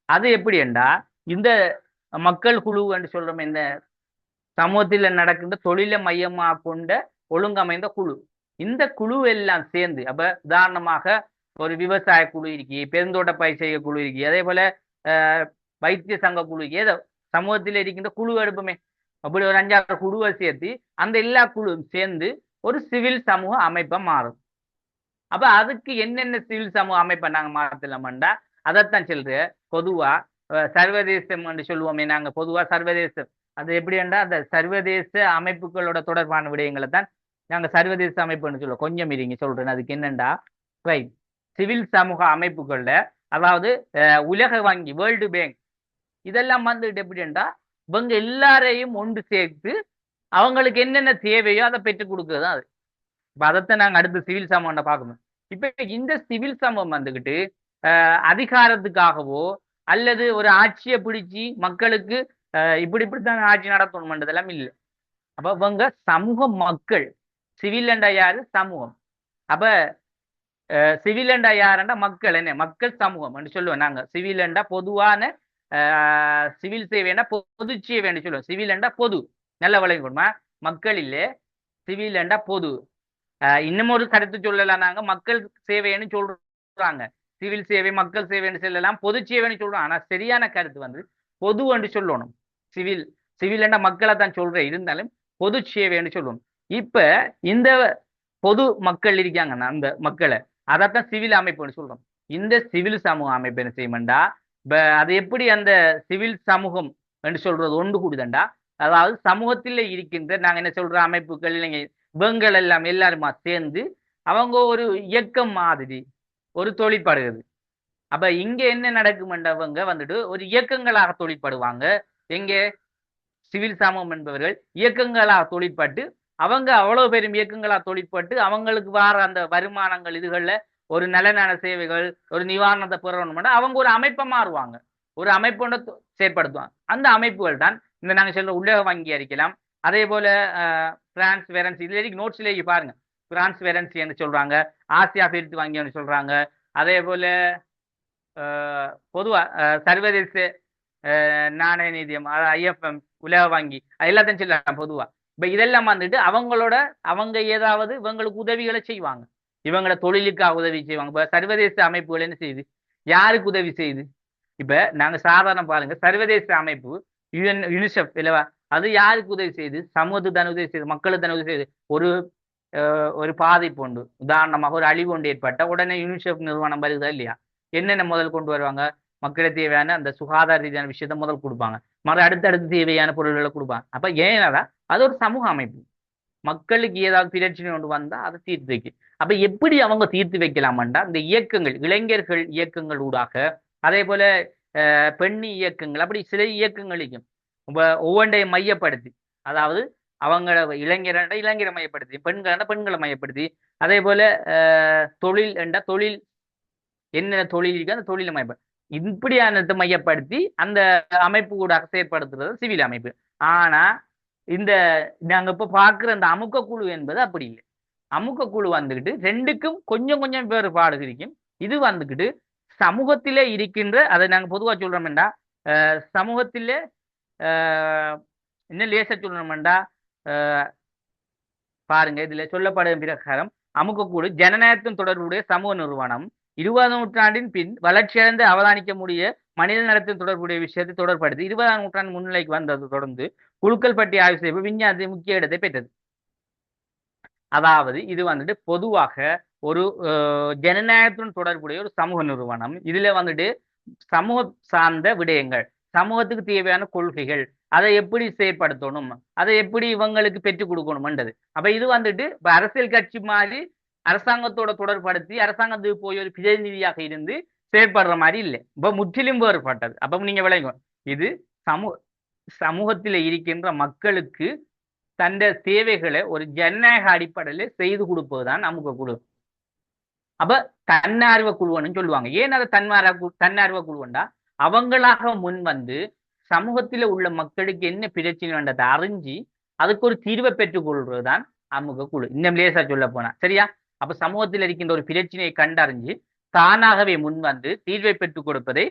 [SPEAKER 1] அது எப்படி என்றா இந்த மக்கள் குழு என்று சொல்றோம், இந்த சமூகத்தில் நடக்கின்ற தொழிலை மையமாக கொண்ட ஒழுங்கமைந்த குழு. இந்த குழு எல்லாம் சேர்ந்து அப்ப உதாரணமாக ஒரு விவசாய குழு இருக்கு, பெருந்தோட்ட பயிர் செய்ய குழு இருக்கு, அதே போல வைத்திய சங்க குழு, ஏதோ சமூகத்தில் இருக்கின்ற குழு எடுப்புமே, அப்படி ஒரு 5-6 குழுவை சேர்த்து அந்த எல்லா குழுவும் சேர்ந்து ஒரு சிவில் சமூக அமைப்பை மாறும். அப்ப அதுக்கு என்னென்ன சிவில் சமூக அமைப்பை நாங்க மாற்றலாம்டா அதைத்தான் சொல்ற. பொதுவா சர்வதேசம் என்று சொல்லுவோமே நாங்க, பொதுவா சர்வதேசம் அது எப்படி என்றா அந்த சர்வதேச அமைப்புகளோட தொடர்பான விடயங்களை தான் நாங்க சர்வதேச அமைப்புன்னு சொல்லுவோம். கொஞ்சம் இருங்க சொல்றேன். அதுக்கு என்னண்டா ரைட், சிவில் சமூக அமைப்புகள்ல அதாவது உலக வங்கி, வேர்ல்டு பேங்க் இதெல்லாம் வந்துட்டு எப்படின்னா இவங்க எல்லாரையும் ஒன்று சேர்த்து அவங்களுக்கு என்னென்ன தேவையோ அதை பெற்றுக் கொடுக்குறது தான் அது. இப்ப அதைத்தான் நாங்க அடுத்து சிவில் சமூகம் பார்க்கணும். இப்ப இந்த சிவில் சமூகம் வந்துகிட்டு அதிகாரத்துக்காகவோ அல்லது ஒரு ஆட்சியை பிடிச்சி மக்களுக்கு இப்படித்தான் ஆட்சி நடத்தணும்ன்றதெல்லாம் இல்லை. அப்ப இவங்க சமூக மக்கள், சிவில் என்றா யாரு சமூகம். அப்ப சிவில் என்றா யாருண்டா மக்கள், என்ன மக்கள் சமூகம் என்று சொல்லுவோம் நாங்க. சிவில் என்றா பொதுவான சிவில் சேவைன்னா பொது சேவைன்னு சொல்லுவோம். சிவில் என்றா பொது, நல்ல விளங்கணுமா, மக்கள் இல்லே சிவில் என்றா பொது. இன்னும் ஒரு கருத்து சொல்லலாம், நாங்க மக்கள் சேவைன்னு சொல்றாங்க, சிவில் சேவை மக்கள் சேவைன்னு சொல்லலாம், பொது சேவைன்னு சொல்றோம். ஆனா சரியான கருத்து வந்து பொது என்று சொல்லணும். சிவில் என்றா மக்களை தான் சொல்றேன், இருந்தாலும் பொது சேவைன்னு சொல்லுவோம். இப்ப இந்த பொது மக்கள் இருக்காங்கன்னா அந்த மக்களை அதைத்தான் சிவில் அமைப்புன்னு சொல்றோம். இந்த சிவில் சமூக அமைப்பு என்ன செய்யும்டா, அது எப்படி அந்த சிவில் சமூகம் என்று சொல்றது ஒன்று கூடுதண்டா, அதாவது சமூகத்தில் இருக்கின்ற நாங்க என்ன சொல்ற அமைப்புகள் இல்லைங்க, இவங்கள் எல்லாம் எல்லாருமா சேர்ந்து அவங்க ஒரு இயக்கம் மாதிரி ஒரு தொழிற்படுகிறது. அப்ப இங்க என்ன நடக்கும்ன்றவங்க வந்துட்டு ஒரு இயக்கங்களாக தொழிற்படுவாங்க. எங்க சிவில் சமூகம் என்பவர்கள் இயக்கங்களாக தொழிற்பட்டு அவங்க அவ்வளவு பெரும் இயக்கங்களா தொழிற்பட்டு அவங்களுக்கு வர அந்த வருமானங்கள் இதுகள்ல ஒரு நலனான சேவைகள் ஒரு நிவாரணத்தை பெறணும்னா அவங்க ஒரு அமைப்பை மாறுவாங்க, ஒரு அமைப்போட செயற்படுத்துவாங்க. அந்த அமைப்புகள் தான் இந்த நாங்க சொல்ற உலக வங்கி அறிக்கலாம். அதே போல டிரான்ஸ்பெரன்சி, இதுல நோட்ஸ்ல பாருங்க, டிரான்ஸ்பெரன்சி என்று சொல்றாங்க, ஆசியா அபிவிருத்தி வங்கி சொல்றாங்க. அதே போல பொதுவா சர்வதேச நாணய நிதியம், IFM, உலக வங்கி, அது எல்லாத்தையும் சொல்லலாம் பொதுவா. இப்ப இதெல்லாம் வந்துட்டு அவங்க ஏதாவது இவங்களுக்கு உதவிகளை செய்வாங்க. இவங்களோட தொழிலுக்காக உதவி செய்வாங்க. இப்ப சர்வதேச அமைப்புகள் என்ன செய்யுது, யாருக்கு உதவி செய்யுது? இப்ப நாங்க சாதாரண பாருங்க, சர்வதேச அமைப்பு யுனிசெஃப் இல்லவா, அது யாருக்கு உதவி செய்யுது? சமூகத்துக்கு தானே உதவி செய்யுது, மக்களுக்கு தானே உதவி செய்யுது. ஒரு ஒரு பாதிப்பு உண்டு, உதாரணமாக ஒரு அழிவு ஒன்று ஏற்பட்ட உடனே யுனிசெஃப் நிறுவனம் வருதா இல்லையா? என்னென்ன முதல் கொண்டு வருவாங்க? மக்களுக்கு தேவையான அந்த சுகாதார ரீதியான விஷயத்த முதல் கொடுப்பாங்க. அடுத்தடுத்து தேவையான பொருள்களை கொடுப்பாங்க. அப்ப ஏன்னா அது ஒரு சமூக அமைப்பு. மக்களுக்கு ஏதாவது பிரச்சனை கொண்டு வந்தா அதை தீர்த்து வைக்க. அப்ப எப்படி அவங்க தீர்த்து வைக்கலாம்டா, இந்த இயக்கங்கள், இளைஞர்கள் இயக்கங்கள் ஊடாக, அதே போல பெண்ணி இயக்கங்கள், அப்படி சில இயக்கங்களையும் ஒவ்வொன்றையும் மையப்படுத்தி, அதாவது அவங்க இளைஞரை மையப்படுத்தி, பெண்களை மையப்படுத்தி, அதே போல தொழில் என்ற தொழில், என்னென்ன தொழில் இருக்கு அந்த தொழிலை மையப்படுத்தி, இப்படியானதை மையப்படுத்தி அந்த அமைப்பு கூட செயற்படுத்துறது சிவில் அமைப்பு. ஆனா இந்த நாங்க இப்ப பாக்குற இந்த அமுக்க குழு என்பது அப்படி இல்லை. அமுக்க குழு வந்துகிட்டு ரெண்டுக்கும் கொஞ்சம் கொஞ்சம் வேறுபாடு இருக்கும். இது வந்துகிட்டு சமூகத்திலே இருக்கின்ற, அதை நாங்க பொதுவா சொல்றோம்டா, சமூகத்திலே என்ன லேச சொல்லணும்டா, பாருங்க இதுல சொல்லப்படும் பிரகாரம் அமுக்கக்கூடு ஜனநாயகத்தின் தொடர்புடைய சமூக நிறுவனம் 20ஆம் நூற்றாண்டின் பின் வளர்ச்சியடைந்து அவதானிக்க முடிய மனித நலத்தின் தொடர்புடைய விஷயத்தை தொடர்படுத்தி 20ஆம் நூற்றாண்டு முன்னிலைக்கு வந்தது தொடர்ந்து குழுக்கள் பற்றி ஆய்வு செய்ய விஞ்ஞானத்தின் முக்கிய இடத்தை பெற்றது. அதாவது இது வந்துட்டு பொதுவாக ஒரு ஜனநாயகத்துடன் தொடர்புடைய ஒரு சமூக நிறுவனம். இதுல வந்துட்டு சமூக சார்ந்த விடயங்கள், சமூகத்துக்கு தேவையான கொள்கைகள், அதை எப்படி செயற்படுத்தணும், அதை எப்படி இவங்களுக்கு பெற்றுக் கொடுக்கணும்ன்றது. அப்ப இது வந்துட்டு இப்ப அரசியல் கட்சி மாதிரி அரசாங்கத்தோட தொடர்படுத்தி அரசாங்கத்துக்கு போய் ஒரு பிரதிநிதியாக இருந்து செயற்படுற மாதிரி இல்லை. இப்ப முற்றிலும் வேறுபட்டது. அப்ப நீங்க விளங்கும், இது சமூகத்தில் இருக்கின்ற மக்களுக்கு தந்த தேவைகளை ஒரு ஜனநாயக அடிப்படையில் செய்து கொடுப்பதுதான் அமுக குழு. அப்ப தன்னார்வ குழுவன்னு சொல்லுவாங்க. ஏன் அதை தன்னார்வ குழுவண்டா, அவங்களாக முன் வந்து சமூகத்தில் உள்ள மக்களுக்கு என்ன பிரச்சனைன்றதை அறிஞ்சு அதுக்கு ஒரு தீர்வை பெற்றுக் கொள்வதுதான் அமுக குழு. இன்னும் லேசா சொல்ல போனா சரியா. அப்ப சமூகத்தில் இருக்கின்ற ஒரு பிரச்சனையை கண்டறிஞ்சு தானாகவே முன் வந்து தீர்வை பெற்றுக் கொடுப்பதை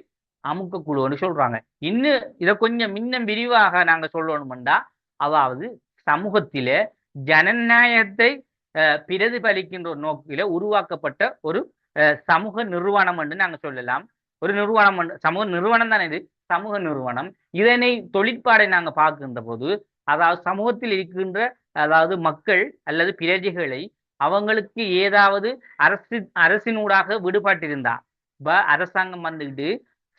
[SPEAKER 1] அமுக்க குழுன்னு சொல்றாங்க. இன்னும் இதை கொஞ்சம் இன்னும் விரிவாக நாங்க சொல்லணும்டா, அதாவது சமூகத்திலே ஜனநாயகத்தை பிரதிபலிக்கின்ற ஒரு நோக்கில உருவாக்கப்பட்ட ஒரு சமூக நிறுவனம் என்று நாங்க சொல்லலாம். ஒரு நிறுவனம், சமூக நிறுவனம் தானே இது, சமூக நிறுவனம். இதனை தொழிற்பாடை நாங்க பார்க்கின்ற போது, அதாவது சமூகத்தில் இருக்கின்ற, அதாவது மக்கள் அல்லது பிரஜைகளை அவங்களுக்கு ஏதாவது அரசினூடாக விடுபட்டிருந்தா, இப்ப அரசாங்கம் வந்துட்டு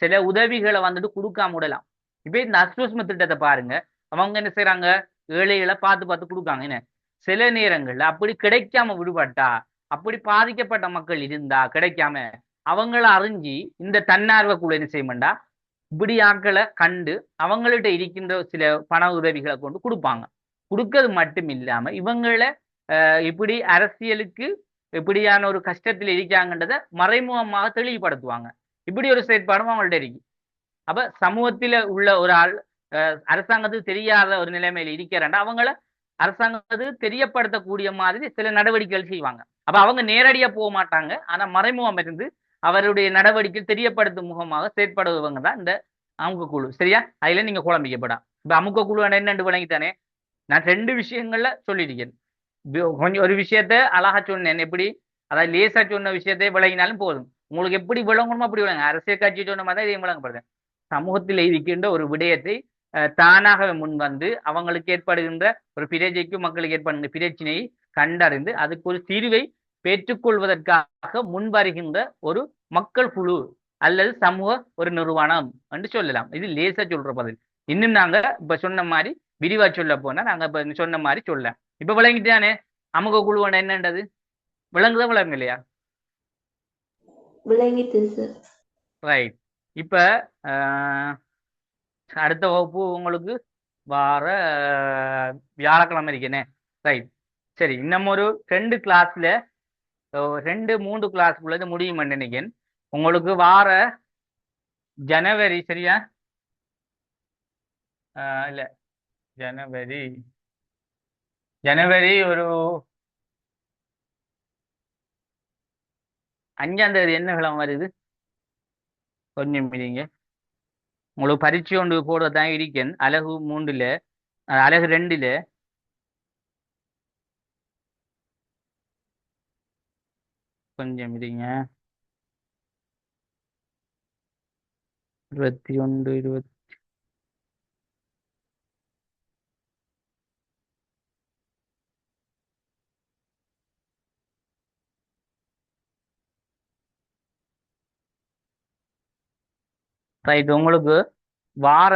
[SPEAKER 1] சில உதவிகளை வந்துட்டு கொடுக்காம விடலாம். இப்ப இந்த அஸ்வஸ்ம திட்டத்தை பாருங்க, அவங்க என்ன செய்யறாங்க, ஏழைகளை பார்த்து பார்த்து கொடுக்காங்க. என்ன சில நேரங்கள்ல அப்படி கிடைக்காம விடுபட்டா, அப்படி பாதிக்கப்பட்ட மக்கள் இருந்தா கிடைக்காம, அவங்கள அறிஞ்சு இந்த தன்னார்வ குழு என்ன செய்யமாண்டா, இப்படி ஆட்களை கண்டு அவங்கள்ட்ட இருக்கின்ற சில பண உதவிகளை கொண்டு கொடுப்பாங்க. கொடுக்கறது மட்டும் இல்லாம இவங்களை இப்படி அரசியலுக்கு இப்படியான ஒரு கஷ்டத்தில் இருக்காங்கன்றதை மறைமுகமாக தெளிவுபடுத்துவாங்க. இப்படி ஒரு செயற்பாடும் அவங்கள்ட்ட இருக்கு. அப்ப சமூகத்தில உள்ள ஒரு ஆள் அரசாங்கத்துக்கு தெரியாத ஒரு நிலைமையில இருக்கிறாண்டா, அவங்கள அரசாங்கத்துக்கு தெரியப்படுத்தக்கூடிய மாதிரி சில நடவடிக்கைகள் செய்வாங்க. அப்ப அவங்க நேரடியா போக மாட்டாங்க, ஆனா மறைமுகம் இருந்து அவருடைய நடவடிக்கை தெரியப்படுத்தும் முகமாக செயற்படுவங்க தான் இந்த அமுக குழு. சரியா, அதுல நீங்க குழம்பிக்கப்படா. இப்ப அமுக குழு என்னன்னு விளங்கித்தானே, நான் 2 விஷயங்கள்ல சொல்லியிருக்கேன். கொஞ்சம் ஒரு விஷயத்த அழகா சொன்னேன், எப்படி, அதாவது லேசா சொன்ன விஷயத்தை விளங்கினாலும் போதும். உங்களுக்கு எப்படி விளங்கணுமோ அப்படி விளங்க. அரசியல் கட்சி சொன்ன மாதிரி தான் இதையும் விளங்கப்படுறேன். சமூகத்தில் இருக்கின்ற ஒரு விடயத்தை தானாக முன் வந்து அவங்களுக்கு ஏற்படுகின்ற ஒரு பிரஜைக்கும் மக்களுக்கு ஏற்படுகின்ற பிரச்சனையை கண்டறிந்து அதுக்கு ஒரு தீர்வை பெற்றுக்கொள்வதற்காக முன்வருகின்ற ஒரு மக்கள் குழு அல்லது சமூக ஒரு நிறுவனம் என்று சொல்லலாம். இது லேசா சொல்ற பதில். இன்னும் நாங்க இப்ப சொன்ன மாதிரி விரிவா சொல்ல போனா நாங்க இப்ப சொன்ன மாதிரி சொல்லலாம். இப்ப விளங்கிட்டானே அமுக குழு என்னன்றது, விளங்குதா விளங்க இல்லையா?
[SPEAKER 2] விளங்கிட்டு சார்.
[SPEAKER 1] ரைட். இப்ப அடுத்த வகுப்பு உங்களுக்கு வார வியாழக்கிழமை இருக்கேனே. ரைட், சரி. இன்னும் ஒரு 2 கிளாஸ்ல 2-3 கிளாஸ்க்குள்ளது முடியும் நினைக்கிறேன். உங்களுக்கு வார ஜனவரி, சரியா? இல்ல, ஜனவரி ஒரு 5ஆம் தேதி என்ன கிழமை வருது, கொஞ்சம் மீறிங்க. உங்களுக்கு பரீட்சை ஒன்று போடுறதான் இருக்கேன் அலகு 3ல அலகு 2ல கொஞ்சம் இருங்க 21 20 ரைட் உங்களுக்கு வார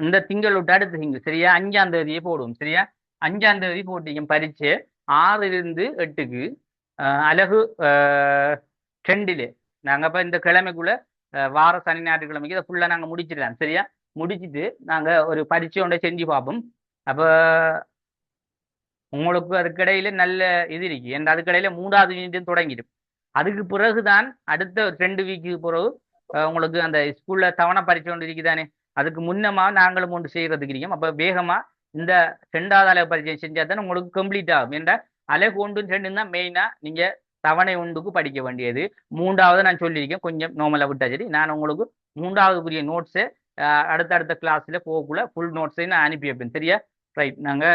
[SPEAKER 1] இந்த திங்கள் விட்டு அடுத்த திங்கள் சரியா 5ஆம் தேதியே போடுவோம் சரியா 5ஆம் தேதி போட்டீங்க பரீட்சை 6லிருந்து 8க்கு அலகு 2ல நாங்கள் இப்போ இந்த கிழமைக்குள்ள வார சனி ஞாயிற்றுக்கிழமைக்கு இதை ஃபுல்லாக நாங்கள் முடிச்சிடலாம் சரியா முடிச்சிட்டு நாங்கள் ஒரு பரீட்சை ஒன்றை செஞ்சு பார்ப்போம் அப்போ உங்களுக்கு அதுக்கிடையில நல்ல இது இருக்கு என் அதுக்கிடையில 3வது யூனிட்டும் தொடங்கிடும் அதுக்கு பிறகுதான் அடுத்த 2 வீக்கு பிறகு உங்களுக்கு அந்த ஸ்கூல்ல தவணை பரீட்சை ஒன்று இருக்குதானே அதுக்கு முன்னமா நாங்களும் ஒன்று செய்யறதுக்கு இருக்கோம் அப்போ வேகமா இந்த 2வது அலகு பரீட்சை செஞ்சா தான் உங்களுக்கு கம்ப்ளீட் ஆகும் என்ற அலகு 1 2 தான் மெயினா நீங்க தவணை 1க்கு படிக்க வேண்டியது 3வது நான் சொல்லியிருக்கேன் கொஞ்சம் நார்மலா விட்டா சரி நான் உங்களுக்கு 3வதுக்குரிய நோட்ஸை அடுத்தடுத்த கிளாஸ்ல போகக்குள்ள ஃபுல் நோட்ஸையும் நான் அனுப்பி வைப்பேன் சரியா ரைட் நாங்க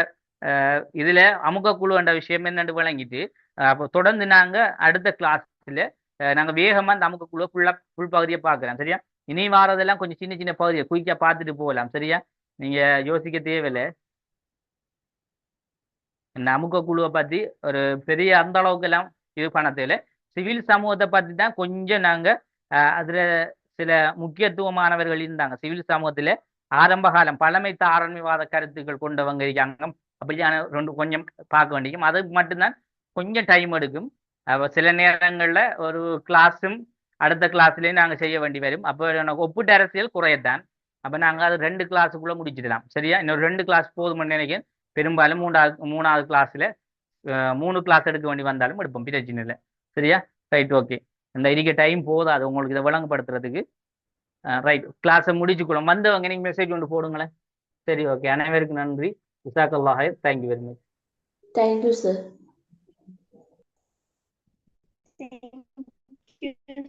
[SPEAKER 1] இதுல அமுக குழு என்ற விஷயம் என்னன்னு விளங்கிட்டு அப்போ தொடர்ந்து நாங்க அடுத்த கிளாஸ்ல நாங்க வேகமா அந்த அமுக குழுவை ஃபுல் பகுதியை பார்க்கலாம் சரியா இனி வாரதெல்லாம் கொஞ்சம் சின்ன சின்ன பகுதியை குயிக்கா பார்த்துட்டு போகலாம் சரியா நீங்க யோசிக்க தேவையில்லை இந்த அமுக குழுவை பத்தி ஒரு பெரிய அந்த அளவுக்கு எல்லாம் இது பண்ண தேவையில்லை சிவில் சமூகத்தை பத்தி தான் கொஞ்சம் நாங்க அதுல சில முக்கியத்துவமானவர்கள் இருந்தாங்க சிவில் சமூகத்துல ஆரம்ப காலம் பழமை தாராண்மைவாத கருத்துக்கள் கொண்டவங்க இருக்காங்க அப்படியான கொஞ்சம் பார்க்க வேண்டியும் அதுக்கு மட்டும்தான் கொஞ்சம் டைம் எடுக்கும் சில நேரங்களில் ஒரு கிளாஸும் அடுத்த கிளாஸ்லேயும் நாங்கள் செய்ய வேண்டி வரும் அப்போ எனக்கு ஒப்பிட்ட அரசியல் குறையத்தான் அப்போ நாங்கள் அது 2 கிளாஸுக்குள்ளே முடிச்சிடலாம் சரியா இன்னொரு 2 கிளாஸ் போதும்னு நினைக்கிறேன் பெரும்பாலும் 3வது கிளாஸில் 3 கிளாஸ் எடுக்க வேண்டி வந்தாலும் எடுப்போம் பிரச்சனை இல்லை சரியா ரைட் ஓகே இந்த இருக்க டைம் போதாது உங்களுக்கு இதை விளங்குபடுத்துறதுக்கு ரைட் கிளாஸை முடிச்சுக்கொள்ளும் வந்தவங்க நீங்கள் மெசேஜ் கொண்டு போடுங்களேன் சரி ஓகே அனைவருக்கும் நன்றி ஜஸாக்கல்லாஹ் thank you very much
[SPEAKER 2] Thank you, sir.
[SPEAKER 3] Thank you.